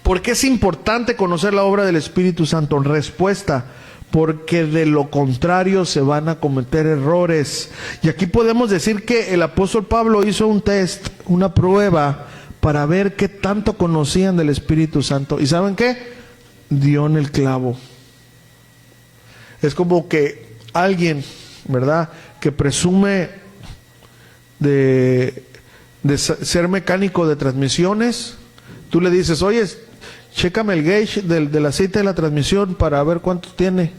¿Por qué es importante conocer la obra del Espíritu Santo? Respuesta: porque de lo contrario se van a cometer errores. Y aquí podemos decir que el apóstol Pablo hizo un test, una prueba, para ver qué tanto conocían del Espíritu Santo. ¿Y saben qué? Dio en el clavo. Es como que alguien, ¿verdad?, que presume de ser mecánico de transmisiones. Tú le dices: oye, chécame el gauge del aceite de la transmisión para ver cuánto tiene.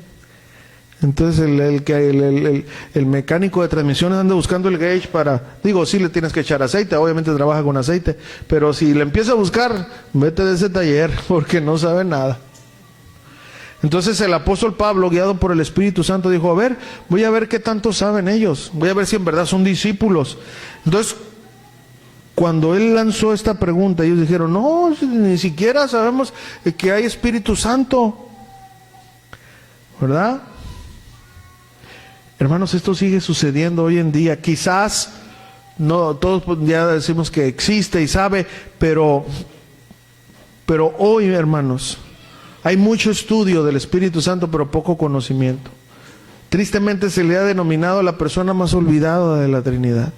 Entonces el mecánico de transmisiones anda buscando el gauge para, digo, sí le tienes que echar aceite, obviamente trabaja con aceite, pero si le empieza a buscar, vete de ese taller porque no sabe nada. Entonces el apóstol Pablo, guiado por el Espíritu Santo, dijo, a ver, voy a ver qué tanto saben ellos, voy a ver si en verdad son discípulos. Entonces, cuando él lanzó esta pregunta, ellos dijeron, no, ni siquiera sabemos que hay Espíritu Santo, ¿verdad? Hermanos, esto sigue sucediendo hoy en día. Quizás no todos ya decimos que existe y sabe, pero hoy, hermanos, hay mucho estudio del Espíritu Santo, pero poco conocimiento. Tristemente se le ha denominado la persona más olvidada de la Trinidad.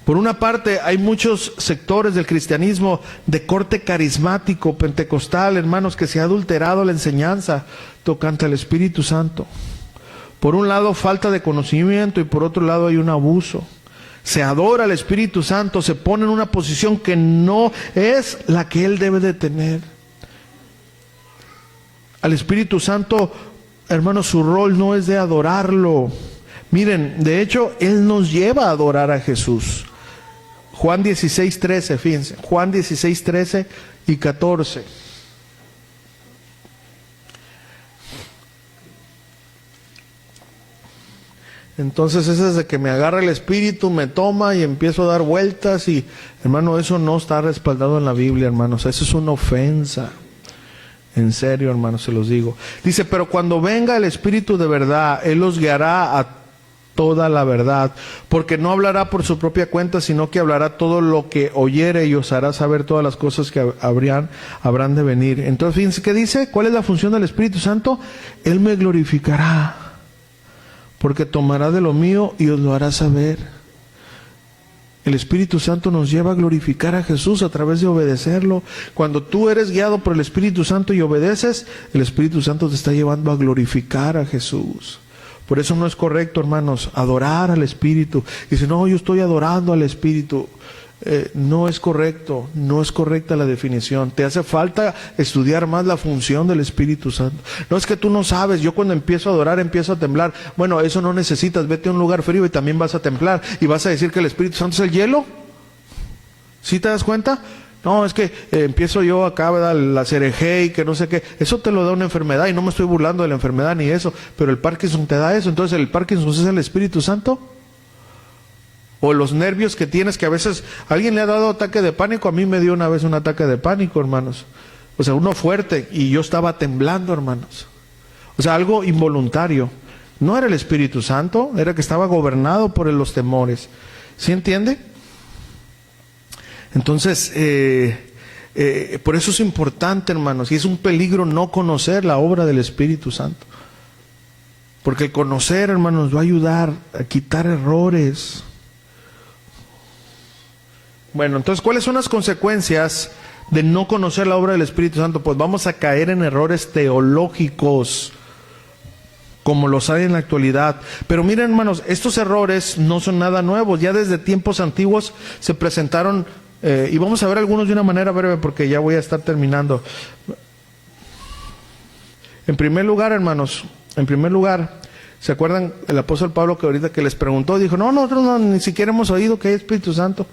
Por una parte, hay muchos sectores del cristianismo de corte carismático, pentecostal, hermanos, que se ha adulterado la enseñanza tocante al Espíritu Santo. Por un lado, falta de conocimiento, y por otro lado hay un abuso. Se adora al Espíritu Santo, se pone en una posición que no es la que Él debe de tener. Al Espíritu Santo, hermanos, su rol no es de adorarlo. Miren, de hecho, Él nos lleva a adorar a Jesús. Juan 16:13, fíjense, Juan 16:13 y 14. Entonces es desde que me agarra el Espíritu, me toma y empiezo a dar vueltas y, hermano, eso no está respaldado en la Biblia, hermanos, eso es una ofensa. En serio, hermanos, se los digo. Dice, pero cuando venga el Espíritu de verdad, Él los guiará a toda la verdad, porque no hablará por su propia cuenta, sino que hablará todo lo que oyere y os hará saber todas las cosas que habrán de venir. Entonces, fíjense, ¿qué dice? ¿Cuál es la función del Espíritu Santo? Él me glorificará, porque tomará de lo mío y os lo hará saber. El Espíritu Santo nos lleva a glorificar a Jesús a través de obedecerlo. Cuando tú eres guiado por el Espíritu Santo y obedeces, el Espíritu Santo te está llevando a glorificar a Jesús. Por eso no es correcto, hermanos, adorar al Espíritu. Dice, no, yo estoy adorando al Espíritu. No es correcto, no es correcta la definición. Te hace falta estudiar más la función del Espíritu Santo. No es que tú no sabes, yo cuando empiezo a adorar empiezo a temblar. Bueno, eso no necesitas, vete a un lugar frío y también vas a temblar. ¿Y vas a decir que el Espíritu Santo es el hielo? ¿Sí te das cuenta? No, es que empiezo yo acá, ¿verdad? La cereje y que no sé qué. Eso te lo da una enfermedad y no me estoy burlando de la enfermedad ni eso. Pero el Parkinson te da eso. Entonces, ¿el Parkinson es el Espíritu Santo? O los nervios que tienes, que a veces alguien le ha dado ataque de pánico. A mí me dio una vez un ataque de pánico, hermanos. O sea, uno fuerte y yo estaba temblando, hermanos. O sea, algo involuntario. No era el Espíritu Santo, era que estaba gobernado por los temores. ¿Sí entiende? Entonces, por eso es importante, hermanos, y es un peligro no conocer la obra del Espíritu Santo. Porque el conocer, hermanos, nos va a ayudar a quitar errores. Bueno, entonces, ¿cuáles son las consecuencias de no conocer la obra del Espíritu Santo? Pues vamos a caer en errores teológicos, como los hay en la actualidad. Pero miren, hermanos, estos errores no son nada nuevos. Ya desde tiempos antiguos se presentaron, y vamos a ver algunos de una manera breve porque ya voy a estar terminando. En primer lugar, hermanos, ¿se acuerdan el apóstol Pablo que ahorita que les preguntó? Dijo, no, nosotros no, ni siquiera hemos oído que hay Espíritu Santo.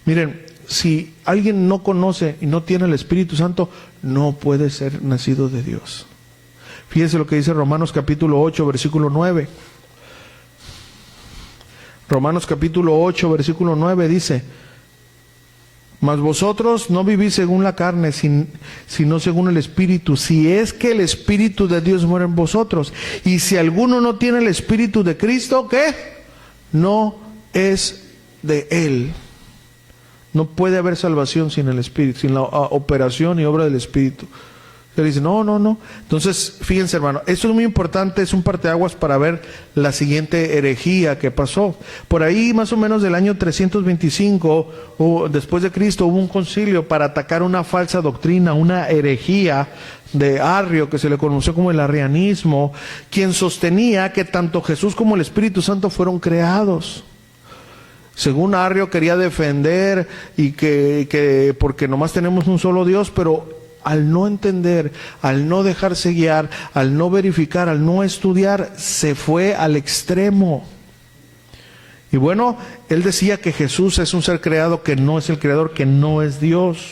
Miren, si alguien no conoce y no tiene el Espíritu Santo, no puede ser nacido de Dios. Fíjense lo que dice Romanos capítulo 8, versículo 9. Romanos capítulo 8, versículo 9 dice, mas vosotros no vivís según la carne, sino según el Espíritu, si es que el Espíritu de Dios mora en vosotros. Y si alguno no tiene el Espíritu de Cristo, ¿qué? No es de Él. No puede haber salvación sin el Espíritu, sin la operación y obra del Espíritu. Él dice, no. Entonces, fíjense, hermano, esto es muy importante, es un parteaguas para ver la siguiente herejía que pasó. Por ahí, más o menos del año 325, después de Cristo, hubo un concilio para atacar una falsa doctrina, una herejía de Arrio, que se le conoció como el arrianismo, quien sostenía que tanto Jesús como el Espíritu Santo fueron creados. Según Arrio quería defender y que porque nomás tenemos un solo Dios, pero al no entender, al no dejarse guiar, al no verificar, al no estudiar, se fue al extremo. Y bueno, él decía que Jesús es un ser creado que no es el creador, que no es Dios.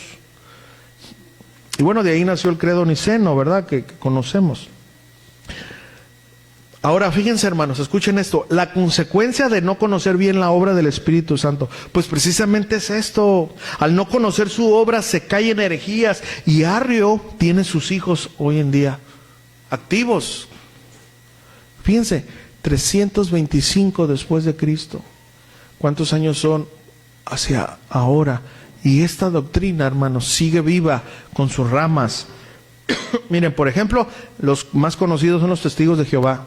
Y bueno, de ahí nació el credo niceno, ¿verdad? Que conocemos. Ahora, fíjense, hermanos, escuchen esto. La consecuencia de no conocer bien la obra del Espíritu Santo, pues precisamente es esto. Al no conocer su obra se cae en herejías. Y Arrio tiene sus hijos hoy en día activos. Fíjense, 325 después de Cristo. ¿Cuántos años son hacia ahora? Y esta doctrina, hermanos, sigue viva con sus ramas. Miren, por ejemplo, los más conocidos son los testigos de Jehová.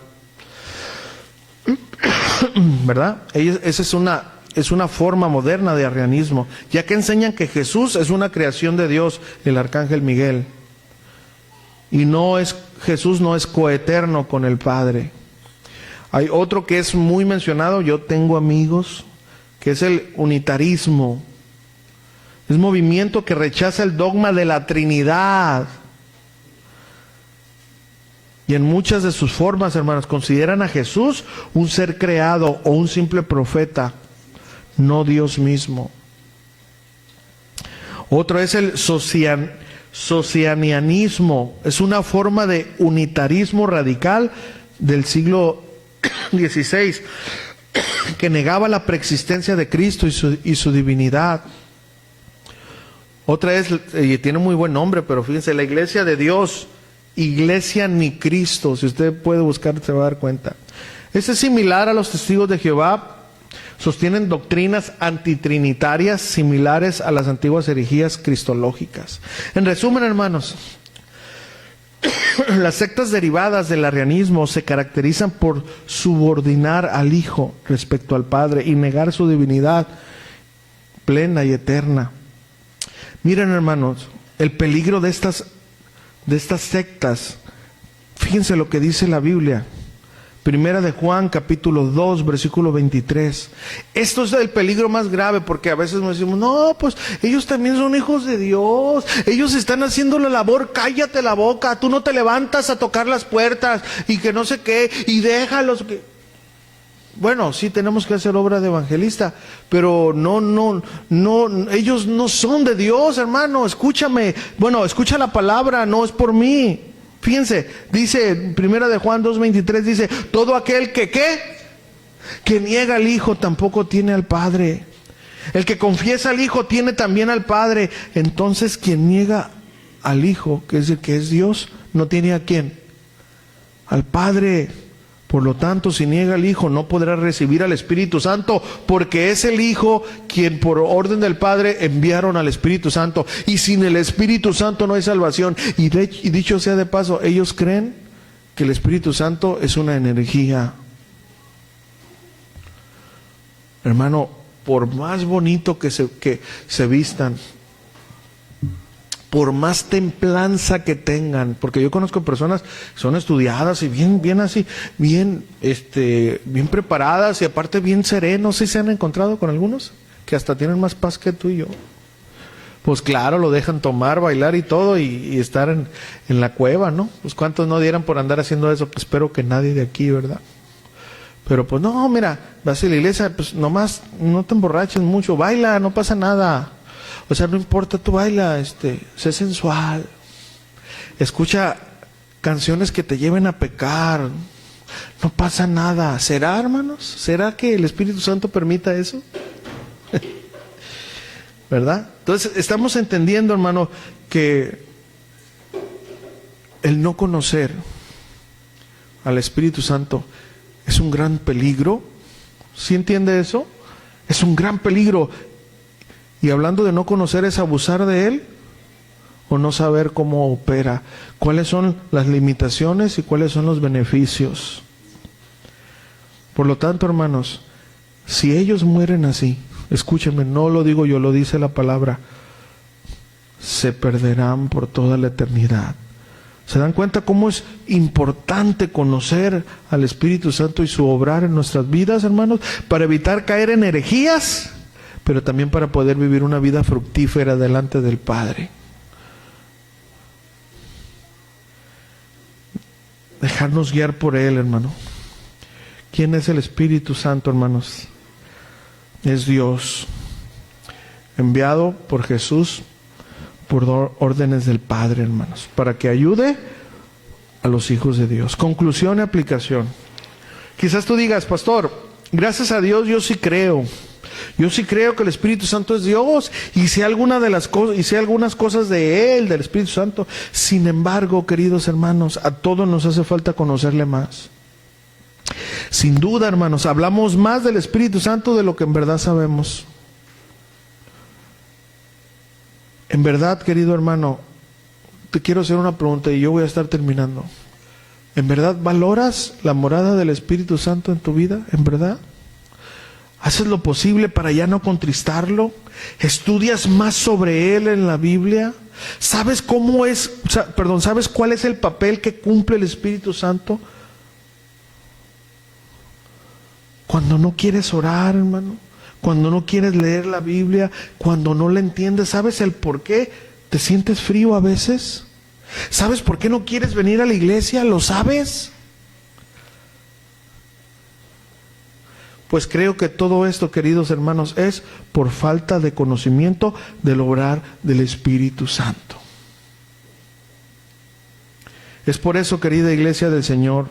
¿Verdad? Esa es una forma moderna de arrianismo, ya que enseñan que Jesús es una creación de Dios, el arcángel Miguel. Y Jesús no es coeterno con el Padre. Hay otro que es muy mencionado, yo tengo amigos, que es el unitarismo. Es movimiento que rechaza el dogma de la Trinidad. Y en muchas de sus formas, hermanos, consideran a Jesús un ser creado o un simple profeta, no Dios mismo. Otro es el socianianismo. Es una forma de unitarismo radical del siglo XVI, que negaba la preexistencia de Cristo y su divinidad. Otra es, y tiene muy buen nombre, pero fíjense, la Iglesia de Dios, Iglesia ni Cristo. Si usted puede buscar, se va a dar cuenta. Este es similar a los testigos de Jehová. Sostienen doctrinas antitrinitarias similares a las antiguas herejías cristológicas. En resumen, hermanos, las sectas derivadas del arrianismo se caracterizan por subordinar al Hijo respecto al Padre y negar su divinidad plena y eterna. Miren, hermanos, el peligro de estas sectas. Fíjense lo que dice la Biblia. Primera de Juan, capítulo 2, versículo 23. Esto es el peligro más grave, porque a veces nos decimos, no, pues ellos también son hijos de Dios, ellos están haciendo la labor, cállate la boca, tú no te levantas a tocar las puertas, y que no sé qué, y déjalos que... Bueno, sí tenemos que hacer obra de evangelista, pero no, ellos no son de Dios, hermano, escúchame. Bueno, escucha la palabra, no es por mí. Fíjense, dice, primera de Juan 2:23, dice, todo aquel que, ¿qué? Que niega al Hijo tampoco tiene al Padre. El que confiesa al Hijo tiene también al Padre. Entonces, quien niega al Hijo, que es el que es Dios, no tiene a quién, al Padre. Por lo tanto, si niega al Hijo, no podrá recibir al Espíritu Santo, porque es el Hijo quien por orden del Padre enviaron al Espíritu Santo. Y sin el Espíritu Santo no hay salvación. Y dicho sea de paso, ellos creen que el Espíritu Santo es una energía. Hermano, por más bonito que se vistan, por más templanza que tengan, porque yo conozco personas que son estudiadas y bien así, bien preparadas y aparte bien serenos. ¿Sí se han encontrado con algunos? Que hasta tienen más paz que tú y yo. Pues claro, lo dejan tomar, bailar y todo y estar en la cueva, ¿no? Pues cuántos no dieran por andar haciendo eso. Pues espero que nadie de aquí, ¿verdad? Pero pues no, mira, vas a la iglesia, pues nomás no te emborraches mucho, baila, no pasa nada. O sea, no importa, tú baila, sé sensual. Escucha canciones que te lleven a pecar. No pasa nada. ¿Será, hermanos? ¿Será que el Espíritu Santo permita eso? ¿Verdad? Entonces, estamos entendiendo, hermano, que el no conocer al Espíritu Santo es un gran peligro. ¿Sí entiende eso? Es un gran peligro. Y hablando de no conocer, ¿es abusar de Él? ¿O no saber cómo opera? ¿Cuáles son las limitaciones y cuáles son los beneficios? Por lo tanto, hermanos, si ellos mueren así, escúchenme, no lo digo yo, lo dice la palabra, se perderán por toda la eternidad. ¿Se dan cuenta cómo es importante conocer al Espíritu Santo y su obrar en nuestras vidas, hermanos? Para evitar caer en herejías, pero también para poder vivir una vida fructífera delante del Padre. dejarnos guiar por Él, hermano. ¿Quién es el Espíritu Santo, hermanos? Es Dios, enviado por Jesús por órdenes del Padre, hermanos, para que ayude a los hijos de Dios. Conclusión y aplicación. Quizás tú digas, pastor, gracias a Dios yo sí creo. Yo sí creo que el Espíritu Santo es Dios y sé algunas cosas de Él, del Espíritu Santo. Sin embargo, queridos hermanos, a todos nos hace falta conocerle más. Sin duda, hermanos, hablamos más del Espíritu Santo de lo que en verdad sabemos. En verdad, querido hermano, te quiero hacer una pregunta y yo voy a estar terminando. ¿En verdad valoras la morada del Espíritu Santo en tu vida? ¿En verdad? ¿Haces lo posible para ya no contristarlo? ¿Estudias más sobre Él en la Biblia? ¿Sabes sabes cuál es el papel que cumple el Espíritu Santo? Cuando no quieres orar, hermano, cuando no quieres leer la Biblia, cuando no la entiendes, ¿sabes el por qué te sientes frío a veces? ¿Sabes por qué no quieres venir a la iglesia? ¿Lo sabes? Pues creo que todo esto, queridos hermanos, es por falta de conocimiento del obrar del Espíritu Santo. Es por eso, querida iglesia del Señor,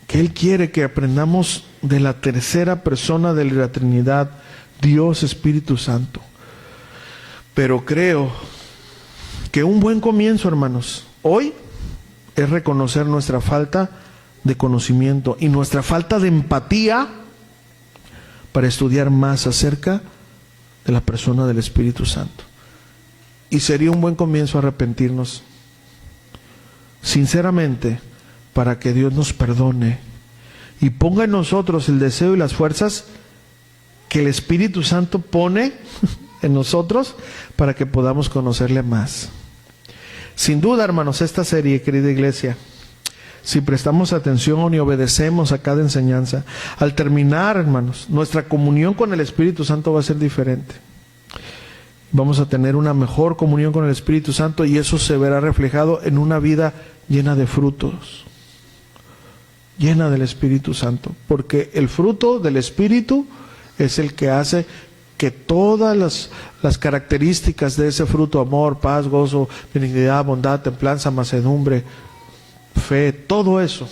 que Él quiere que aprendamos de la tercera persona de la Trinidad, Dios Espíritu Santo. Pero creo que un buen comienzo, hermanos, hoy es reconocer nuestra falta de conocimiento y nuestra falta de empatía para estudiar más acerca de la persona del Espíritu Santo. Y sería un buen comienzo arrepentirnos sinceramente, para que Dios nos perdone y ponga en nosotros el deseo y las fuerzas que el Espíritu Santo pone en nosotros para que podamos conocerle más. Sin duda, hermanos, esta serie, querida iglesia, si prestamos atención y obedecemos a cada enseñanza, al terminar, hermanos, nuestra comunión con el Espíritu Santo va a ser diferente. Vamos a tener una mejor comunión con el Espíritu Santo y eso se verá reflejado en una vida llena de frutos, llena del Espíritu Santo, porque el fruto del Espíritu es el que hace que todas las características de ese fruto, amor, paz, gozo, benignidad, bondad, templanza, mansedumbre, fe, todo eso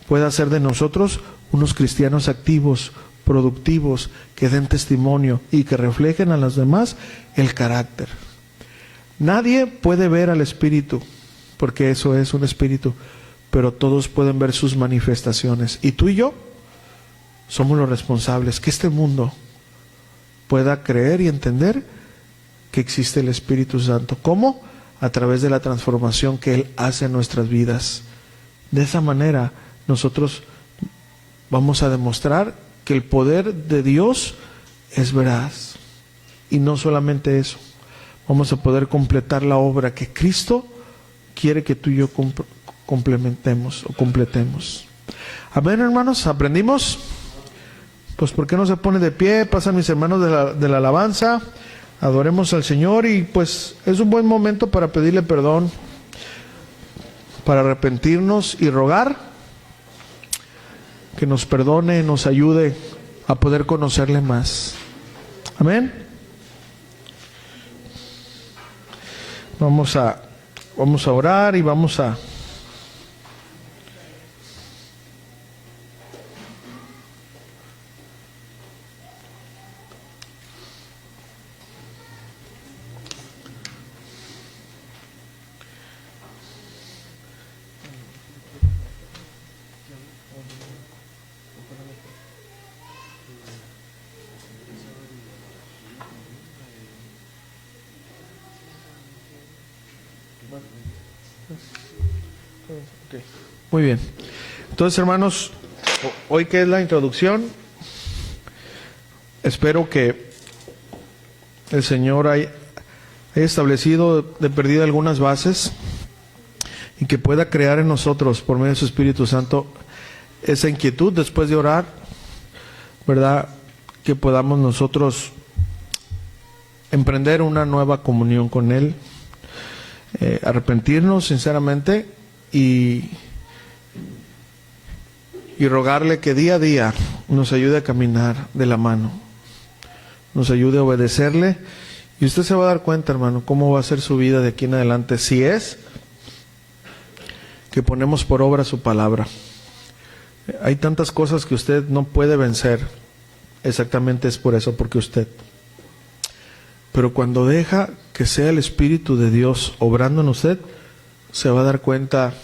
pueda hacer de nosotros unos cristianos activos, productivos, que den testimonio y que reflejen a los demás el carácter. Nadie puede ver al Espíritu, porque eso es un espíritu, pero todos pueden ver sus manifestaciones. Y tú y yo somos los responsables que este mundo pueda creer y entender que existe el Espíritu Santo. ¿Cómo? A través de la transformación que Él hace en nuestras vidas. De esa manera nosotros vamos a demostrar que el poder de Dios es veraz. Y no solamente eso, vamos a poder completar la obra que Cristo quiere que tú y yo complementemos o completemos. Amén, hermanos, ¿aprendimos? Pues ¿por qué no se pone de pie? Pasan mis hermanos de la alabanza, adoremos al Señor y pues es un buen momento para pedirle perdón, para arrepentirnos y rogar que nos perdone, nos ayude a poder conocerle más. Amén. Vamos a orar y vamos a Muy bien. Entonces, hermanos, hoy que es la introducción, espero que el Señor haya establecido de perdida algunas bases y que pueda crear en nosotros, por medio de su Espíritu Santo, esa inquietud después de orar, ¿verdad? Que podamos nosotros emprender una nueva comunión con Él, arrepentirnos sinceramente y rogarle que día a día nos ayude a caminar de la mano, nos ayude a obedecerle, y usted se va a dar cuenta, hermano, cómo va a ser su vida de aquí en adelante, si es que ponemos por obra su palabra. Hay tantas cosas que usted no puede vencer, exactamente es por eso, porque usted. Pero cuando deja que sea el Espíritu de Dios obrando en usted, se va a dar cuenta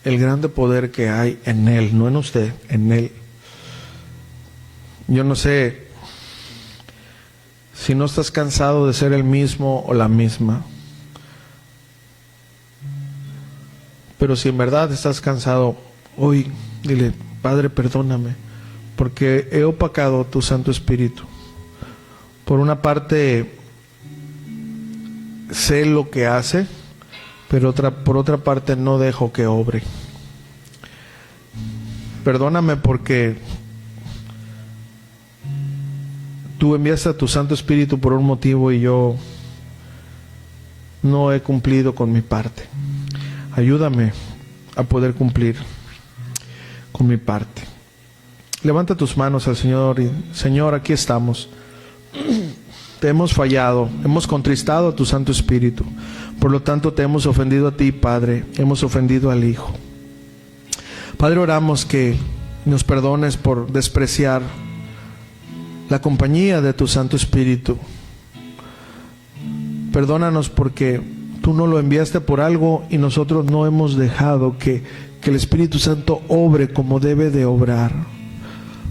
el grande poder que hay en Él, no en usted, en Él. Yo no sé si no estás cansado de ser el mismo o la misma, pero si en verdad estás cansado, hoy dile: Padre, perdóname, porque he opacado tu Santo Espíritu. Por una parte sé lo que hace, pero por otra parte no dejo que obre. Perdóname porque tú enviaste a tu Santo Espíritu por un motivo y yo no he cumplido con mi parte. Ayúdame a poder cumplir con mi parte. Levanta tus manos al Señor y: Señor, aquí estamos. Te hemos fallado, hemos contristado a tu Santo Espíritu. Por lo tanto, te hemos ofendido a ti, Padre. Hemos ofendido al Hijo. Padre, oramos que nos perdones por despreciar la compañía de tu Santo Espíritu. Perdónanos porque tú no lo enviaste por algo y nosotros no hemos dejado que el Espíritu Santo obre como debe de obrar.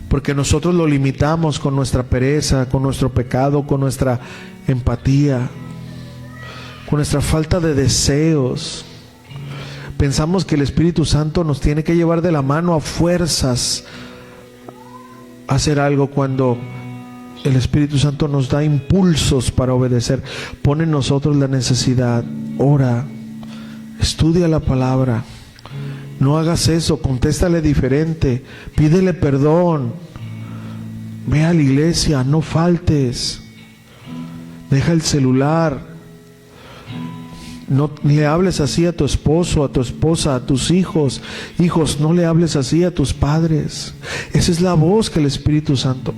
Porque nosotros lo limitamos con nuestra pereza, con nuestro pecado, con nuestra empatía, con nuestra falta de deseos. Pensamos que el Espíritu Santo nos tiene que llevar de la mano a fuerzas a hacer algo, cuando el Espíritu Santo nos da impulsos para obedecer. Pone en nosotros la necesidad. Ora, estudia la palabra. No hagas eso, contéstale diferente, pídele perdón, ve a la iglesia, no faltes, deja el celular, no le hables así a tu esposo, a tu esposa, a tus hijos. Hijos, no le hables así a tus padres. Esa es la voz que el Espíritu Santo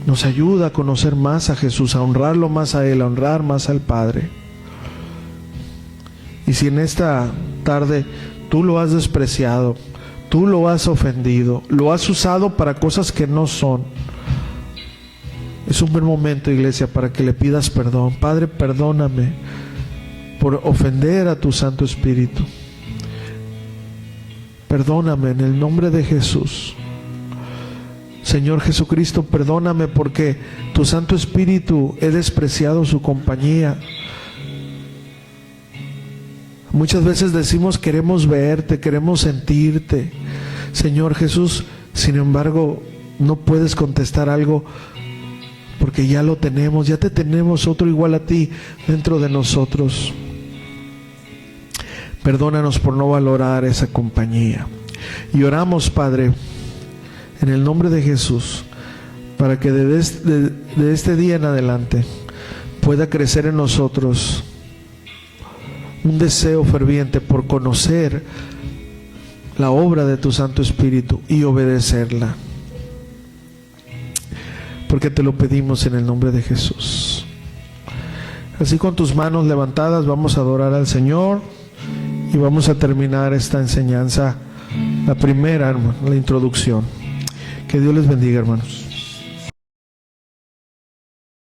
nos ayuda a conocer más a Jesús, a honrarlo más a Él, a honrar más al Padre. Y si en esta tarde tú lo has despreciado, tú lo has ofendido, lo has usado para cosas que no son, es un buen momento, iglesia, para que le pidas perdón. Padre, perdóname por ofender a tu Santo Espíritu. Perdóname en el nombre de Jesús. Señor Jesucristo, perdóname porque tu Santo Espíritu he despreciado su compañía. Muchas veces decimos: queremos verte, queremos sentirte, Señor Jesús. Sin embargo, no puedes contestar algo porque ya lo tenemos, ya te tenemos otro igual a ti dentro de nosotros. Perdónanos por no valorar esa compañía. Y oramos, Padre, en el nombre de Jesús, para que de este día en adelante pueda crecer en nosotros un deseo ferviente por conocer la obra de tu Santo Espíritu y obedecerla. Porque te lo pedimos en el nombre de Jesús. Así, con tus manos levantadas, vamos a adorar al Señor y vamos a terminar esta enseñanza, la primera, hermano, la introducción. Que Dios les bendiga, hermanos.